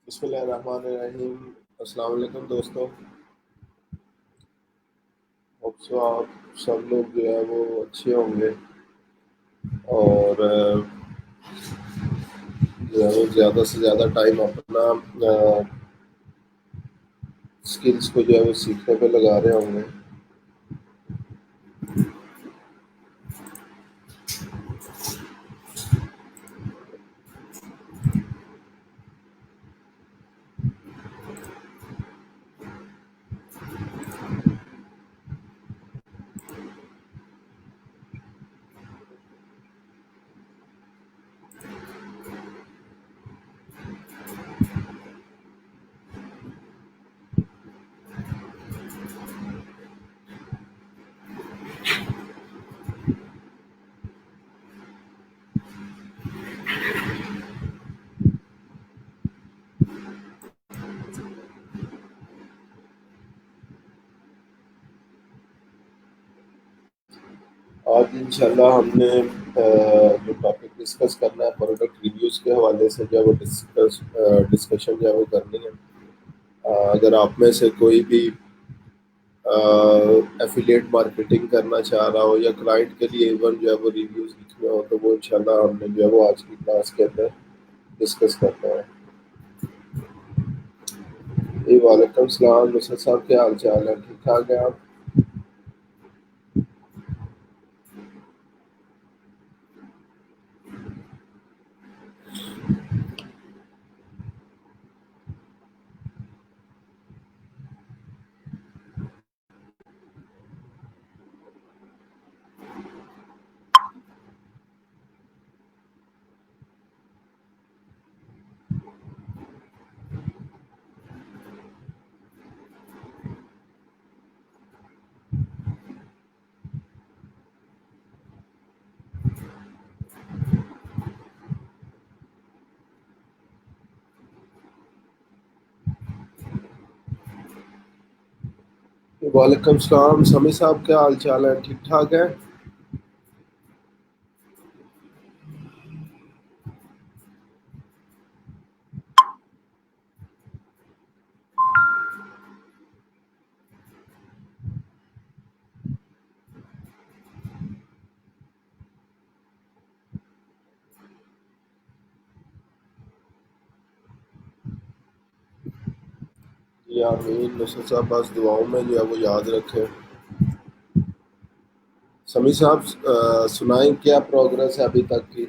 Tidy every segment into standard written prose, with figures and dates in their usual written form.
बिस्मिल्लाहिर्रहमानिर्रहीम। अस्सलाम वालेकुम दोस्तों। होप सो आप सब लोग जो है वो अच्छे होंगे और जो है वो ज़्यादा से ज़्यादा टाइम अपना स्किल्स को जो है वो सीखने पे लगा रहे होंगे। आज इंशाल्लाह हमने जो टॉपिक डिस्कस करना है प्रोडक्ट रिव्यूज़ के हवाले से जो है वो डिस्कशन जो है वो करनी है। अगर आप में से कोई भी एफिलिएट मार्केटिंग करना चाह रहा हो या क्लाइंट के लिए इवन जो है वो रिव्यूज़ लिखने हो तो वो इंशाल्लाह हमने जो है वो आज की क्लास के अंदर डिस्कस करना है। जी वालेकुम सलाम नुसरत साहब, क्या हाल चाल है? ठीक ठाक है आप? जी वालेकुम सलाम समी साहब, क्या हाल चाल है? ठीक ठाक है? जी आमीन। नुसरत साहब बस दुआओं में जो है वो याद रखें। समी साहब सुनाएं क्या प्रोग्रेस है अभी तक की?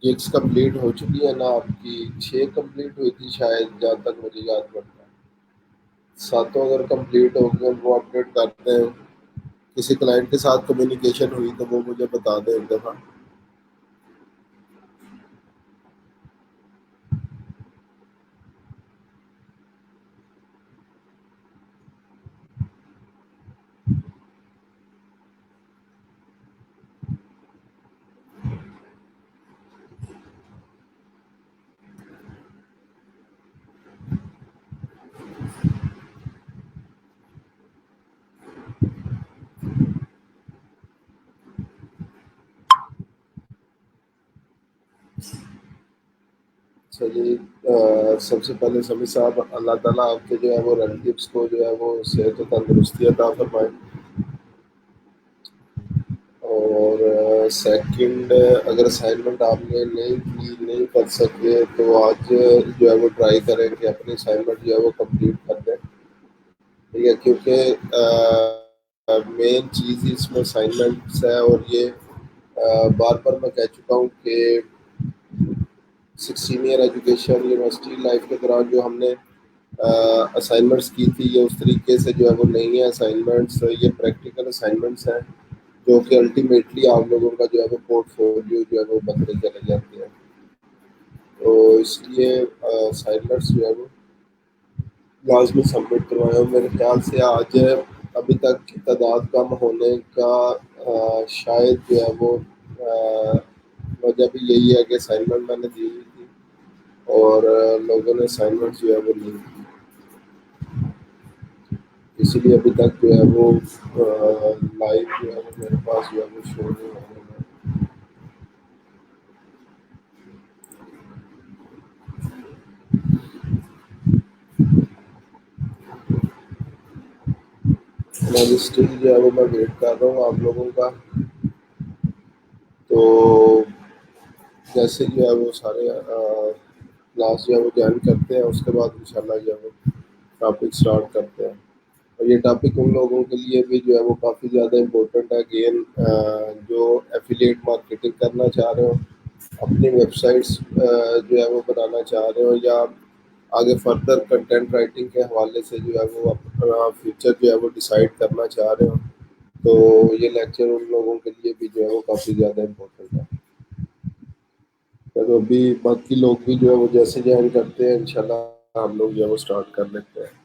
गिग्स कंप्लीट हो चुकी है ना आपकी? 6 कंप्लीट हुई थी शायद, जहाँ तक मुझे याद पड़ता है। सातों अगर कंप्लीट हो गए वो अपडेट करते हैं। किसी क्लाइंट के साथ कम्युनिकेशन हुई तो वो मुझे बता दें एक दफ़ा। चलिए, सबसे पहले समी साहब अल्लाह ताला आपके जो है वो रिलेटिव्स को जो है वो सेहत और तंदरुस्ती अता फरमाए। और सेकंड, अगर असाइनमेंट आपने नहीं की, नहीं कर सके तो आज जो है वो ट्राई करें कि अपनी असाइनमेंट जो है वो कंप्लीट कर दें। ठीक है, क्योंकि मेन चीज़ इसमें असाइनमेंट्स है। और ये बार बार मैं कह चुका हूँ कि 16 ईयर एजुकेशन यूनिवर्सिटी लाइफ के दौरान जो हमने असाइनमेंट्स की थी ये उस तरीके से जो है वो नहीं है। असाइनमेंट्स ये प्रैक्टिकल असाइनमेंट्स हैं जो कि अल्टीमेटली आप लोगों का जो है वो पोर्टफोलियो जो है वो बनते चले जाते हैं। तो इसलिए असाइनमेंट्स जो है वो लाजमी सबमिट करवाएं। और मेरे ख्याल से आज अभी तक की तादाद कम होने का शायद जो है वो वजह भी यही है कि असाइनमेंट मैंने दी हुई थी और लोगों ने असाइनमेंट जो है वो ली, इसीलिए अभी तक जो है वो लाइव जो है वो मेरे पास जो है वो शो नहीं हो रहा है। मैं भी स्टिल जो है वो मैं वेट कर रहा हूँ आप लोगों का। तो जैसे जो है वो सारे क्लास जो है वो ज्वाइन करते हैं, उसके बाद इंशाल्लाह जो है वो टॉपिक स्टार्ट करते हैं। और ये टॉपिक उन लोगों के लिए भी जो है वो काफ़ी ज़्यादा इम्पोर्टेंट है। गेन जो एफिलिएट मार्केटिंग करना चाह रहे हो, अपनी वेबसाइट्स जो है वो बनाना चाह रहे हो, या आगे फर्दर कंटेंट राइटिंग के हवाले से जो है वो अपना फ्यूचर जो है वो डिसाइड करना चाह रहे हो, तो ये लेक्चर उन लोगों के लिए भी जो है वो काफ़ी ज़्यादा इम्पोर्टेंट है। तो अभी बाकी लोग भी जो है वो जैसे ज्वाइन करते हैं इंशाल्लाह हम लोग जो है वो स्टार्ट कर लेते हैं।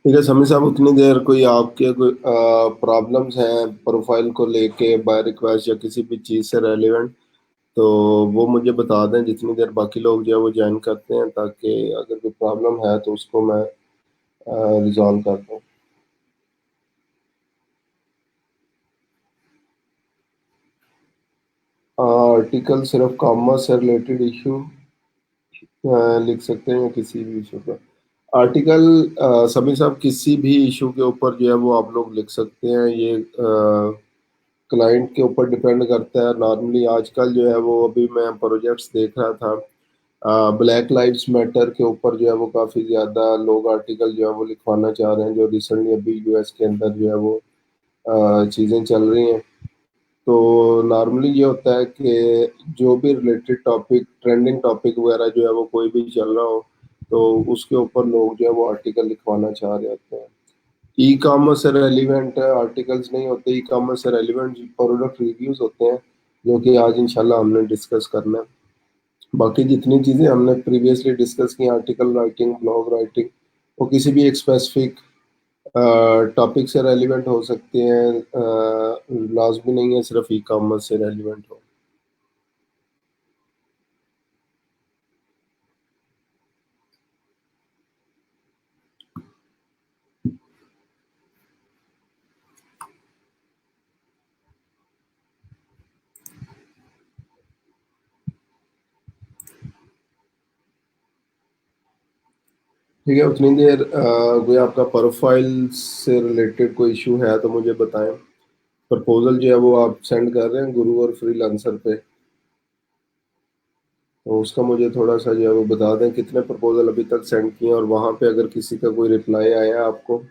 ठीक है समी साहब, उतनी देर कोई आपके कोई प्रॉब्लम्स हैं प्रोफाइल को लेके, बाय रिक्वेस्ट या किसी भी चीज़ से रेलिवेंट, तो वो मुझे बता दें जितनी देर बाकी लोग जो है वो ज्वाइन करते हैं, ताकि अगर कोई प्रॉब्लम है तो उसको मैं रिजॉल्व कर दूँ। आर्टिकल सिर्फ कॉमर्स से रिलेटेड इशू लिख सकते हैं या किसी भी इशू पर? आर्टिकल सभी साहब किसी भी इशू के ऊपर जो है वो आप लोग लिख सकते हैं। ये क्लाइंट के ऊपर डिपेंड करता है। नॉर्मली आजकल जो है वो, अभी मैं प्रोजेक्ट्स देख रहा था, ब्लैक लाइव्स मैटर के ऊपर जो है वो काफ़ी ज़्यादा लोग आर्टिकल जो है वो लिखवाना चाह रहे हैं, जो रिसेंटली अभी यूएस के अंदर जो है वो चीज़ें चल रही हैं। तो नॉर्मली ये होता है कि जो भी रिलेटेड टॉपिक, ट्रेंडिंग टॉपिक वगैरह जो है वो कोई भी चल रहा हो, तो उसके ऊपर लोग जो है वो आर्टिकल लिखवाना चाह रहे होते हैं। ई कॉमर्स से रेलिवेंट आर्टिकल्स नहीं होते, ई कॉमर्स से रेलिवेंट प्रोडक्ट रिव्यूज होते हैं, जो कि आज इंशाल्लाह हमने डिस्कस करना है। बाकी जितनी चीज़ें हमने प्रीवियसली डिस्कस की, आर्टिकल राइटिंग, ब्लॉग राइटिंग, वो किसी भी एक स्पेसिफिक टॉपिक से रेलिवेंट हो सकती हैं, लाजमी नहीं है सिर्फ ई कॉमर्स से रेलिवेंट हो। ठीक है, उतनी देर कोई आपका प्रोफाइल से रिलेटेड कोई इशू है तो मुझे बताएं। प्रपोजल जो है वो आप सेंड कर रहे हैं गुरु और फ्रीलांसर पे, तो उसका मुझे थोड़ा सा जो है वो बता दें कितने प्रपोजल अभी तक सेंड किए हैं, और वहाँ पे अगर किसी का कोई रिप्लाई आया है आपको।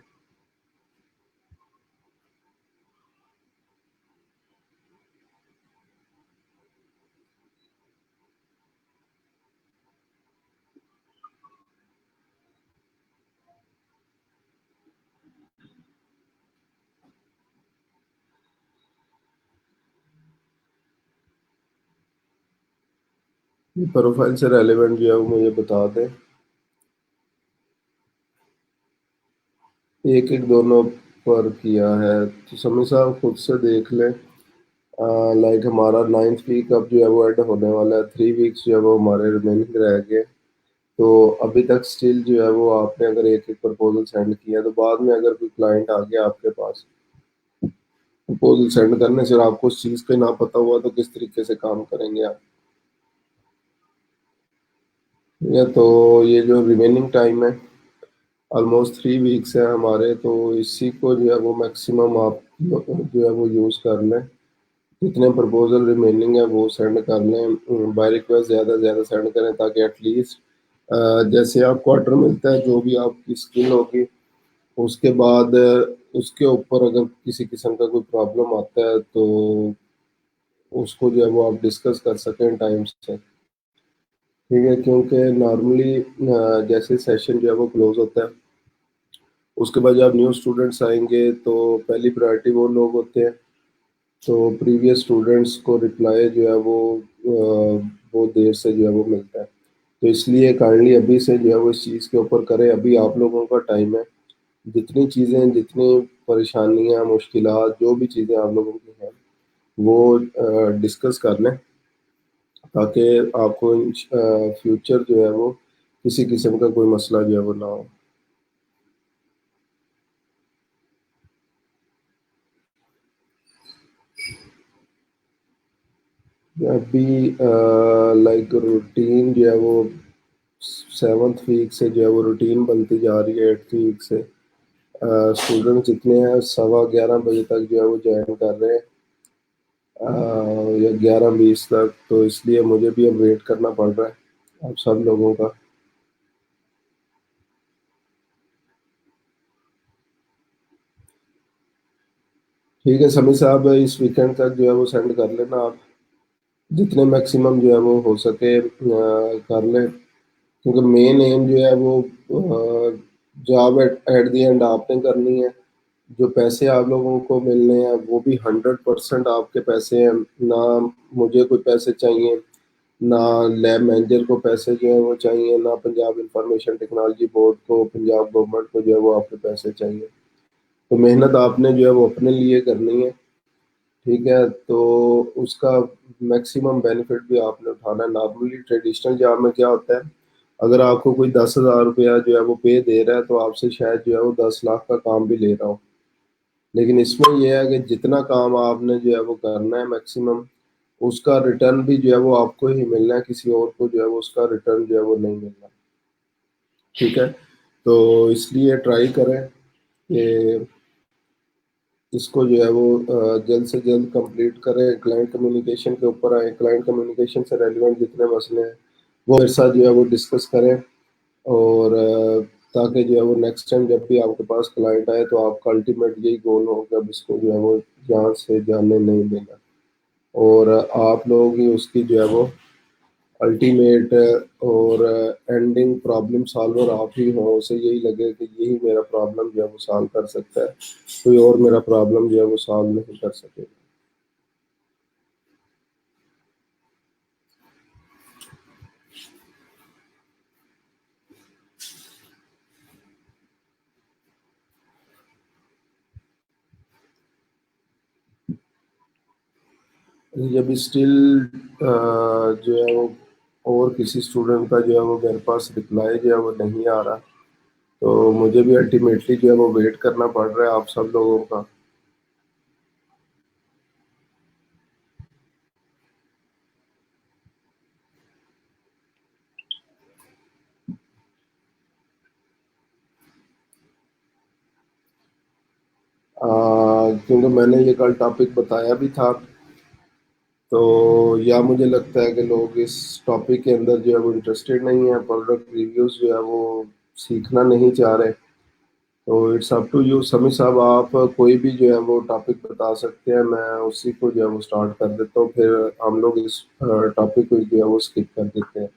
प्रोफाइल से रेलेवेंट जो है वो मुझे बता दें। एक एक दोनों पर किया है तो समी साहब खुद से देख लें। लाइक हमारा 9th वीक अब जो है वो एड होने वाला है, 3 वीक्स जो है वो हमारे रिमेनिंग रह गए। तो अभी तक स्टिल जो है वो आपने अगर एक एक प्रपोजल सेंड किया, तो बाद में अगर कोई क्लाइंट आ गया आपके पास प्रपोजल सेंड करने से और आपको उस चीज़ का ना पता हुआ, तो किस तरीके से काम करेंगे आप? या तो ये जो रिमेनिंग टाइम है, ऑलमोस्ट 3 वीक्स है हमारे, तो इसी को जो है वो मैक्सिमम आप जो है वो यूज़ कर लें। जितने प्रपोजल रिमेनिंग है वो सेंड कर लें, बाय रिक्वेस्ट ज़्यादा से ज़्यादा सेंड करें, ताकि एटलीस्ट जैसे आप क्वार्टर मिलता है जो भी आपकी स्किल होगी, उसके बाद उसके ऊपर अगर किसी किस्म का कोई प्रॉब्लम आता है तो उसको जो है वो आप डिस्कस कर सकें टाइम से। ठीक है, क्योंकि नॉर्मली जैसे सेशन जो है वो क्लोज होता है, उसके बाद जब न्यू स्टूडेंट्स आएंगे तो पहली प्रायोरिटी वो लोग होते हैं, तो प्रीवियस स्टूडेंट्स को रिप्लाई जो है वो देर से जो है वो मिलता है। तो इसलिए काइंडली अभी से जो है वो इस चीज़ के ऊपर करें, अभी आप लोगों का टाइम है। जितनी चीज़ें, जितनी परेशानियाँ, मुश्किलात, जो भी चीज़ें आप लोगों की हैं, वो डिस्कस कर लें, ताकि आपको फ्यूचर जो है वो किसी किस्म का कोई मसला जो है वो ना हो। अभी लाइक रूटीन जो है वो 7th वीक से जो है वो रूटीन बनती जा रही है, 8th वीक से। स्टूडेंट जितने हैं 11:15 बजे तक जो है वो ज्वाइन कर रहे हैं, या 11:20 तक, तो इसलिए मुझे भी अब वेट करना पड़ रहा है आप सब लोगों का। ठीक है समी साहब, इस वीकेंड तक जो है वो सेंड कर लेना आप, जितने मैक्सिमम जो है वो हो सके कर लें, क्योंकि मेन एम जो है वो job eight at the end आपने करनी है। जो पैसे आप लोगों को मिलने हैं वो भी 100% आपके पैसे हैं, ना मुझे कोई पैसे चाहिए, ना लैब मैनेजर को पैसे जो है वो चाहिए, ना पंजाब इंफॉर्मेशन टेक्नोलॉजी बोर्ड को, पंजाब गवर्नमेंट को जो है वो आपके पैसे चाहिए। तो मेहनत आपने जो है वो अपने लिए करनी है। ठीक है, तो उसका मैक्सिमम बेनिफिट भी आपने उठाना है। नॉर्मली ट्रेडिशनल जॉब में क्या होता है, अगर आपको कोई 10,000 रुपया जो है वो पे दे रहा है, तो आपसे शायद जो है वो 10 लाख का काम भी ले रहा हो। लेकिन इसमें यह है कि जितना काम आपने जो है वो करना है मैक्सिमम, उसका रिटर्न भी जो है वो आपको ही मिलना है, किसी और को जो है वो उसका रिटर्न जो है वो नहीं मिलना। ठीक है, तो इसलिए ट्राई करें कि इसको जो है वो जल्द से जल्द कंप्लीट करें। क्लाइंट कम्युनिकेशन के ऊपर आए, क्लाइंट कम्युनिकेशन से रेलिवेंट जितने मसले हैं वो मेरे साथ जो है वो डिस्कस करें, और ताकि जो है वो नेक्स्ट टाइम जब भी आपके पास क्लाइंट आए तो आपका अल्टीमेट यही गोल हो कि अब इसको जो है वो जान से जानने नहीं देना, और आप लोग ही उसकी जो है वो अल्टीमेट और एंडिंग प्रॉब्लम सॉल्वर आप ही हो। उसे यही लगे कि यही मेरा प्रॉब्लम जो है वो सॉल्व कर सकता है, कोई और मेरा प्रॉब्लम जो है वो सॉल्व नहीं कर सकेगा। जब स्टिल जो है वो और किसी स्टूडेंट का जो है वो मेरे पास रिप्लाई जो है वो नहीं आ रहा, तो मुझे भी अल्टीमेटली जो है वो वेट करना पड़ रहा है आप सब लोगों का। क्योंकि मैंने ये कल टॉपिक बताया भी था, तो या मुझे लगता है कि लोग इस टॉपिक के अंदर जो है वो इंटरेस्टेड नहीं है, प्रोडक्ट रिव्यूज जो है वो सीखना नहीं चाह रहे। तो इट्स अप टू यू समी साहब, आप कोई भी जो है वो टॉपिक बता सकते हैं, मैं उसी को जो है वो स्टार्ट कर देता हूँ, फिर हम लोग इस टॉपिक को जो है वो स्किप कर देते हैं।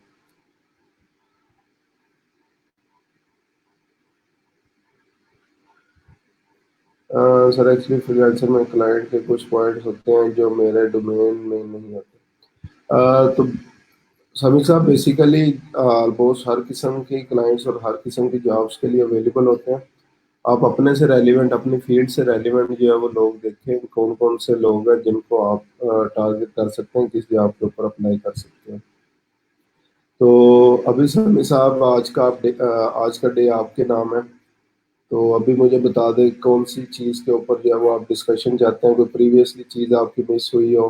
सर एक्चुअली फ्रीलांसर में क्लाइंट के कुछ पॉइंट्स होते हैं जो मेरे डोमेन में नहीं होते। तो समीर साहब बेसिकली ऑलमोस्ट हर किस्म के क्लाइंट्स और हर किस्म की जॉब्स के लिए अवेलेबल होते हैं। आप अपने से रेलिवेंट, अपनी फील्ड से रेलिवेंट जो है वो लोग देखें, कौन कौन से लोग हैं जिनको आप टारगेट कर सकते हैं, किस जॉब के ऊपर अप्लाई कर सकते हैं। तो अभी समीर साहब आज का डे आपके नाम है, तो अभी मुझे बता दें कौन सी चीज़ के ऊपर जो है वो आप डिस्कशन चाहते हैं, कोई प्रीवियसली चीज़ आपकी मिस हुई हो,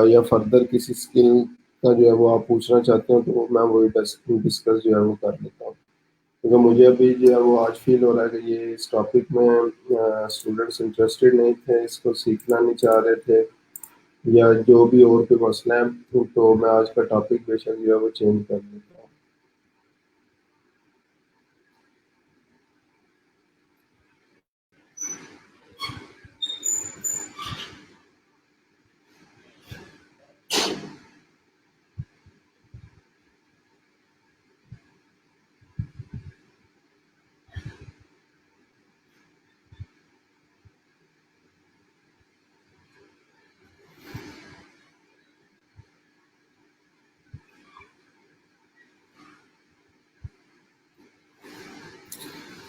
या फर्दर किसी स्किल का जो है वो आप पूछना चाहते हो, तो मैं वही डिस्कस जो है वो कर लेता हूँ। क्योंकि मुझे अभी जो है वो आज फील हो रहा है कि ये इस टॉपिक में स्टूडेंट्स इंटरेस्टेड नहीं थे, इसको सीखना नहीं चाह रहे थे, या जो भी और कोई मसला है, तो मैं आज का टॉपिक बेशक जो है वो चेंज कर देता हूँ।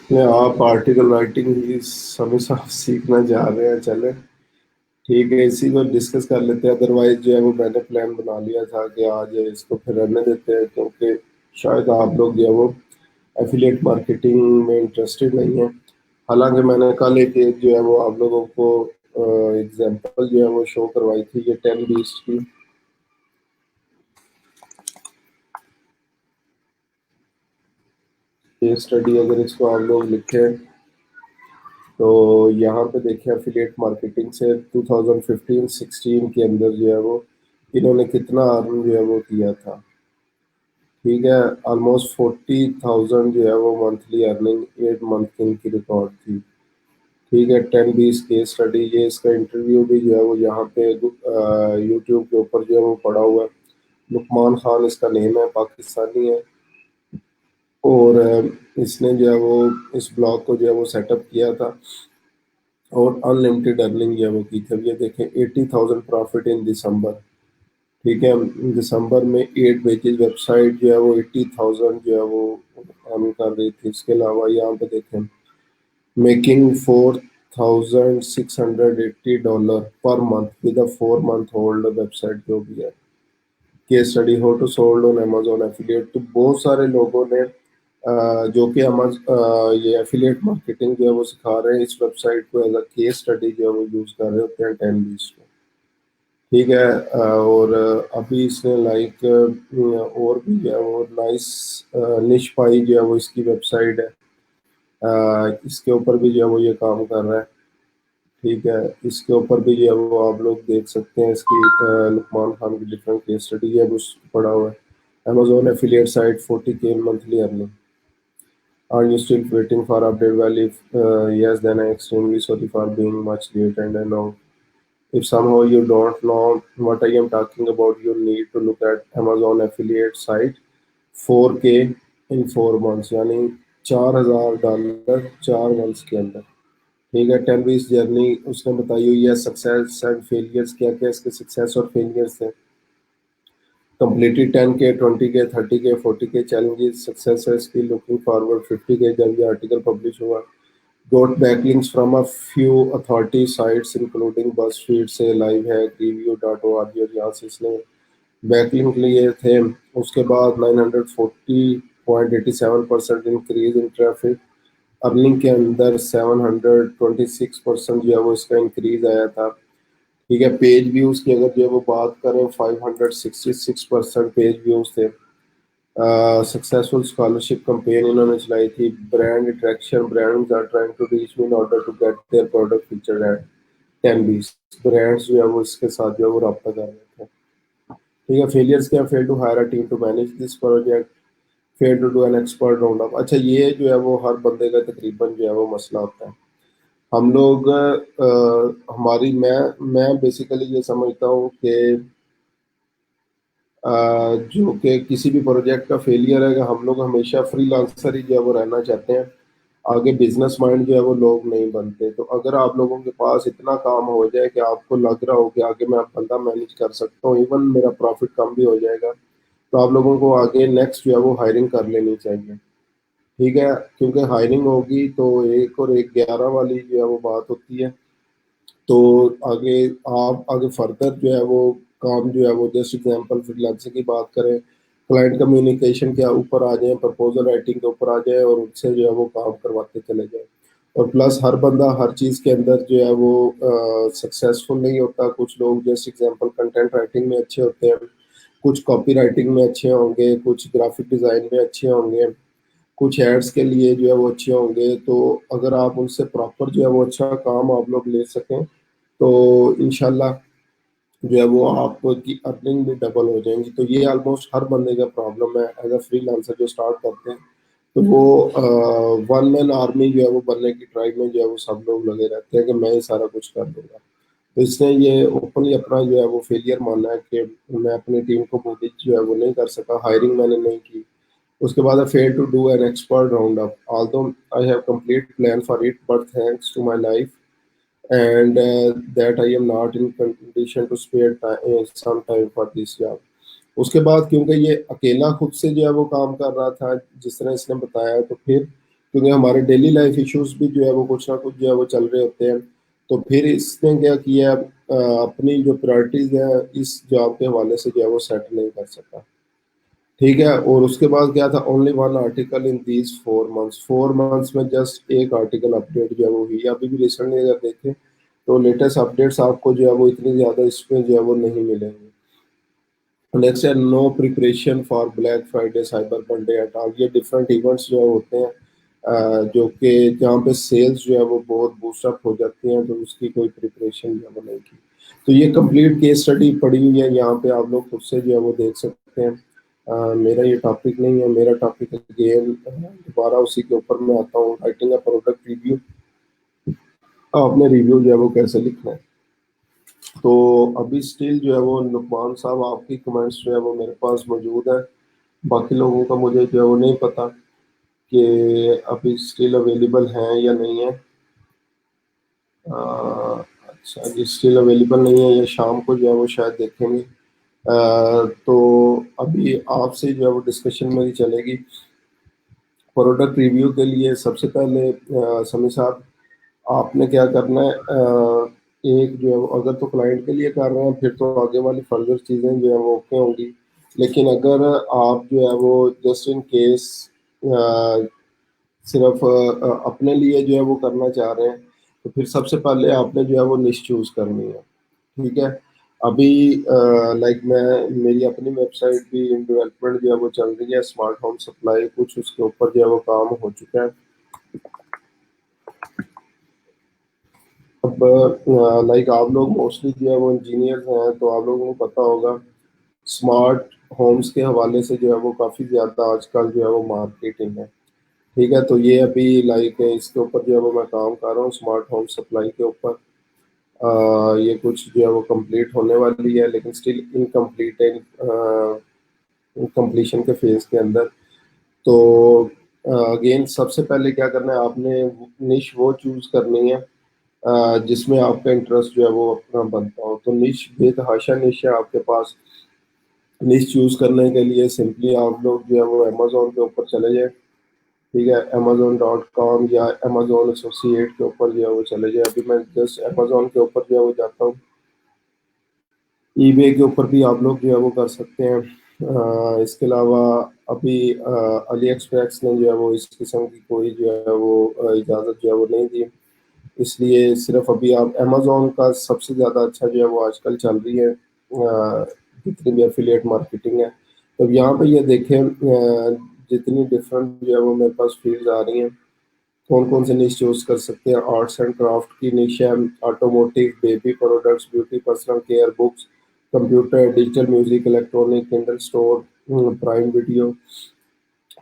नहीं, आप आर्टिकल राइटिंग ही हमें सब सीखना चाह रहे हैं, चले ठीक है, इसी को डिस्कस कर लेते हैं। अदरवाइज जो है वो मैंने प्लान बना लिया था कि आज इसको फिर रहने देते हैं, क्योंकि शायद आप लोग जो है वो एफिलिएट मार्केटिंग में इंटरेस्टेड नहीं है। हालांकि मैंने कल एक एक जो है वो आप लोगों को एग्जांपल जो है वो शो करवाई थी, ये 10-20 की केस स्टडी। अगर इसको आप लोग लिखें तो यहाँ पे देखें एफिलिएट मार्केटिंग से 2015-16 के अंदर जो है वो इन्होंने कितना अर्न जो है वो किया था। ठीक है, ऑलमोस्ट 40,000 जो है वो मंथली अर्निंग 8 मंथ की इनकी रिकॉर्ड थी। ठीक है, 10-20 केस स्टडी, ये इसका इंटरव्यू भी जो है वो यहाँ पे यूट्यूब के ऊपर जो है वो पड़ा हुआ है। लुकमान खान इसका नेम है, पाकिस्तानी है। और इसने जो है वो इस ब्लॉग को जो है वो सेटअप किया था और अनलिमिटेड अर्निंग जो है वो की थी। अब ये देखें, 80,000 प्रॉफिट इन दिसंबर। ठीक है, दिसंबर में 8 पेजेज वेबसाइट जो है वो 80,000 जो है वो अर्न कर रही थी। इसके अलावा यहाँ पे देखें, making $4,680 per month with a 4 month old website जो भी है। Case study how to sold on Amazon affiliate. तो बहुत सारे लोगों ने जो कि ये एफिलिएट मार्केटिंग जो है वो सिखा रहे हैं, इस वेबसाइट को एज अ केस स्टडी जो है वो यूज कर रहे होते हैं 10-20 को। ठीक है, और अभी इसने लाइक और भी जो है वो नाइस निश पाई जो है वो इसकी वेबसाइट है। इसके ऊपर भी जो है वो ये काम कर रहा है। ठीक है, इसके ऊपर भी जो है वो आप लोग देख सकते हैं, इसकी लुकमान खान की डिफरेंट केस स्टडी है, वो पड़ा हुआ है। Amazon affiliate site 40K monthly earning. Are you still waiting for update? Well, if yes, then I'm extremely sorry for being much late. And I know if somehow you don't know what I am talking about, you need to look at Amazon affiliate site 4K in 4 months, यानी $4,000 4 months के अंदर। ठीक है, 10 week journey उसने बताई हुई है, success and failures क्या क्या इसके सक्सेस और फेलियर्स थे। completed 10K, 20K, 30K, 40K challenges, success है इसकी, looking forward 50K जब ये आर्टिकल पब्लिश हुआ। got backlinks from a few authority sites including BuzzFeed से, live है, review.org, और यहाँ से इसने बैकलिंक लिए थे। उसके बाद 940.87% इंक्रीज इन ट्रैफिक। अर्निंग के अंदर 726% जो है वो इसका इंक्रीज आया था। ठीक है, पेज व्यूज की अगर जो है वो बात करें, 566% पेज व्यूज थे। सक्सेसफुल स्कॉलरशिप कंपेन इन्होंने चलाई थी। Brand attraction, brands are trying to reach me in order to get their product featured at 10 brands जो है वो इसके साथ जो है वो रब्ता कर रहे थे। ठीक है, फेलियर्स क्या, fail to hire a team to manage this project, fail to do an expert round up. अच्छा, ये जो है वो हर बंदे का तकरीबन जो है वो मसला होता है। हम लोग हमारी मैं बेसिकली ये समझता हूँ कि जो कि किसी भी प्रोजेक्ट का फेलियर है कि हम लोग हमेशा फ्रीलांसर ही जो है वो रहना चाहते हैं। आगे बिजनेस माइंड जो है वो लोग नहीं बनते। तो अगर आप लोगों के पास इतना काम हो जाए कि आपको लग रहा हो कि आगे मैं बंदा मैनेज कर सकता हूँ, इवन मेरा प्रॉफिट कम भी हो जाएगा, तो आप लोगों को आगे नेक्स्ट जो है वो हायरिंग कर लेनी चाहिए। ठीक है, क्योंकि हायरिंग होगी तो एक और एक 11 वाली जो है वो बात होती है। तो आगे आप आगे फर्दर जो है वो काम जो है वो, जैसे एग्जांपल फ्रीलांसिंग की बात करें, क्लाइंट कम्युनिकेशन के ऊपर आ जाए, प्रपोजल राइटिंग के ऊपर आ जाए और उनसे जो है वो काम करवाते चले जाए। और प्लस हर बंदा हर चीज़ के अंदर जो है वो सक्सेसफुल नहीं होता। कुछ लोग जैसे एग्जांपल कंटेंट राइटिंग में अच्छे होते हैं, कुछ कॉपी राइटिंग में अच्छे होंगे, कुछ ग्राफिक डिज़ाइन में अच्छे होंगे, कुछ एड्स के लिए जो है वो अच्छे होंगे। तो अगर आप उनसे प्रॉपर जो है वो अच्छा काम आप लोग ले सकें, तो इंशाल्लाह जो है वो आपकी अर्निंग भी डबल हो जाएंगी। तो ये ऑलमोस्ट हर बंदे का प्रॉब्लम है एज अ फ्रीलांसर जो स्टार्ट करते हैं। तो वो वन मैन आर्मी जो है वो बनने की ट्राई में जो है वो सब लोग लगे रहते हैं कि मैं ही सारा कुछ कर दूंगा। तो इसने ये ओपनली अपना जो है वो फेलियर माना है कि मैं अपनी टीम को मोदी जो है वो नहीं कर सका, हायरिंग मैंने नहीं की। उसके बाद I fail to do an expert round up although I have complete plan for it, but thanks to my life and that I am not in condition to spare some time for this job. उसके बाद क्योंकि ये अकेला खुद से जो है वो काम कर रहा था जिस तरह इसने बताया, तो फिर क्योंकि हमारे डेली लाइफ इश्यूज भी जो है वो कुछ ना कुछ जो है वो चल रहे होते हैं। तो फिर इसने क्या किया, अपनी जो प्रायोरिटीज है इस जॉब के हवाले से जो है वो सेट नहीं कर सका। ठीक है, और उसके बाद क्या था, only one article in these 4 months, 4 months में जस्ट एक आर्टिकल अपडेट जो है वो हुई। अभी भी रिसेंटली अगर देखें तो लेटेस्ट अपडेट्स आपको जो है वो इतनी ज़्यादा इसमें जो है वो नहीं मिलेंगे। नेक्स्ट है no preparation for Black Friday Cyber Monday at all. ये डिफरेंट इवेंट्स जो होते हैं जो कि जहाँ पे सेल्स जो है वो बहुत बूस्टअप हो जाती हैं, तो उसकी कोई प्रिपरेशन जो है वो नहीं की। तो ये कंप्लीट केस स्टडी पड़ी हुई है, यहाँ पे आप लोग खुद से जो है वो देख सकते हैं। मेरा ये टॉपिक नहीं है, मेरा टॉपिक अगेन दोबारा उसी के ऊपर मैं आता हूँ, राइटिंग अ प्रोडक्ट रिव्यू। आपने रिव्यू जो है वो कैसे लिखना है। तो अभी स्टिल जो है वो लुकमान साहब आपकी कमेंट्स जो है वो मेरे पास मौजूद है। बाकी लोगों का मुझे जो है वो नहीं पता कि अभी स्टिल अवेलेबल हैं या नहीं है। अच्छा जी, स्टिल अवेलेबल नहीं है, ये शाम को जो है वो शायद देखेंगे। तो अभी आपसे जो है वो डिस्कशन मेरी चलेगी प्रोडक्ट रिव्यू के लिए। सबसे पहले समी साहब, आपने क्या करना है, एक जो है वो अगर तो क्लाइंट के लिए कर रहे हैं फिर तो आगे वाली फर्दर चीज़ें जो है वो ओके होंगी। लेकिन अगर आप जो है वो जस्ट इन केस सिर्फ अपने लिए जो है वो करना चाह रहे हैं, तो फिर सबसे पहले आपने जो है वो निश चूज करनी है। ठीक है, अभी लाइक मैं मेरी अपनी वेबसाइट भी इन डेवलपमेंट जो है वो चल रही है, स्मार्ट होम सप्लाई कुछ उसके ऊपर जो है वो काम हो चुका है। अब लाइक आप लोग मोस्टली जो है वो इंजीनियर्स हैं, तो आप लोगों को पता होगा स्मार्ट होम्स के हवाले से जो है वो काफ़ी ज़्यादा आजकल जो है वो मार्केटिंग है। ठीक है, तो ये अभी लाइक इसके ऊपर जो है वो मैं काम कर रहा हूँ, स्मार्ट होम सप्लाई के ऊपर। ये कुछ जो है वो कंप्लीट होने वाली है, लेकिन स्टिल इनकम्प्लीट है, कंप्लीशन के फेज के अंदर। तो अगेन सबसे पहले क्या करना है, आपने निश वो चूज करनी है जिसमें आपका इंटरेस्ट जो है वो अपना बनता हो। तो निश बेतहाशा निश है आपके पास। निश चूज करने के लिए सिंपली आप लोग जो है वो अमेजोन के ऊपर चले जाए। ठीक है, amazon.com या amazon एसोसिएट के ऊपर जो है वो चले जाए। अभी मैं जस्ट amazon के ऊपर जो है वो जाता हूँ। ईबे के ऊपर भी आप लोग जो है वो कर सकते हैं। इसके अलावा अभी अली एक्सप्रेस ने जो है वो इस किस्म की कोई जो है वो इजाज़त जो है वो नहीं दी, इसलिए सिर्फ अभी आप अमेजोन का सबसे ज़्यादा अच्छा जो है वो आजकल चल रही है जितनी भी एफिलिएट मार्केटिंग है। तो यहाँ पे ये देखें जितनी डिफरेंट जो है वो मेरे पास फील्ड आ रही हैं, कौन कौन से निश चूज कर सकते हैं। आर्ट्स एंड क्राफ्ट की निश है, automotive, baby products, beauty, personal care, books, computer, digital music, electronic, Kindle store, prime video,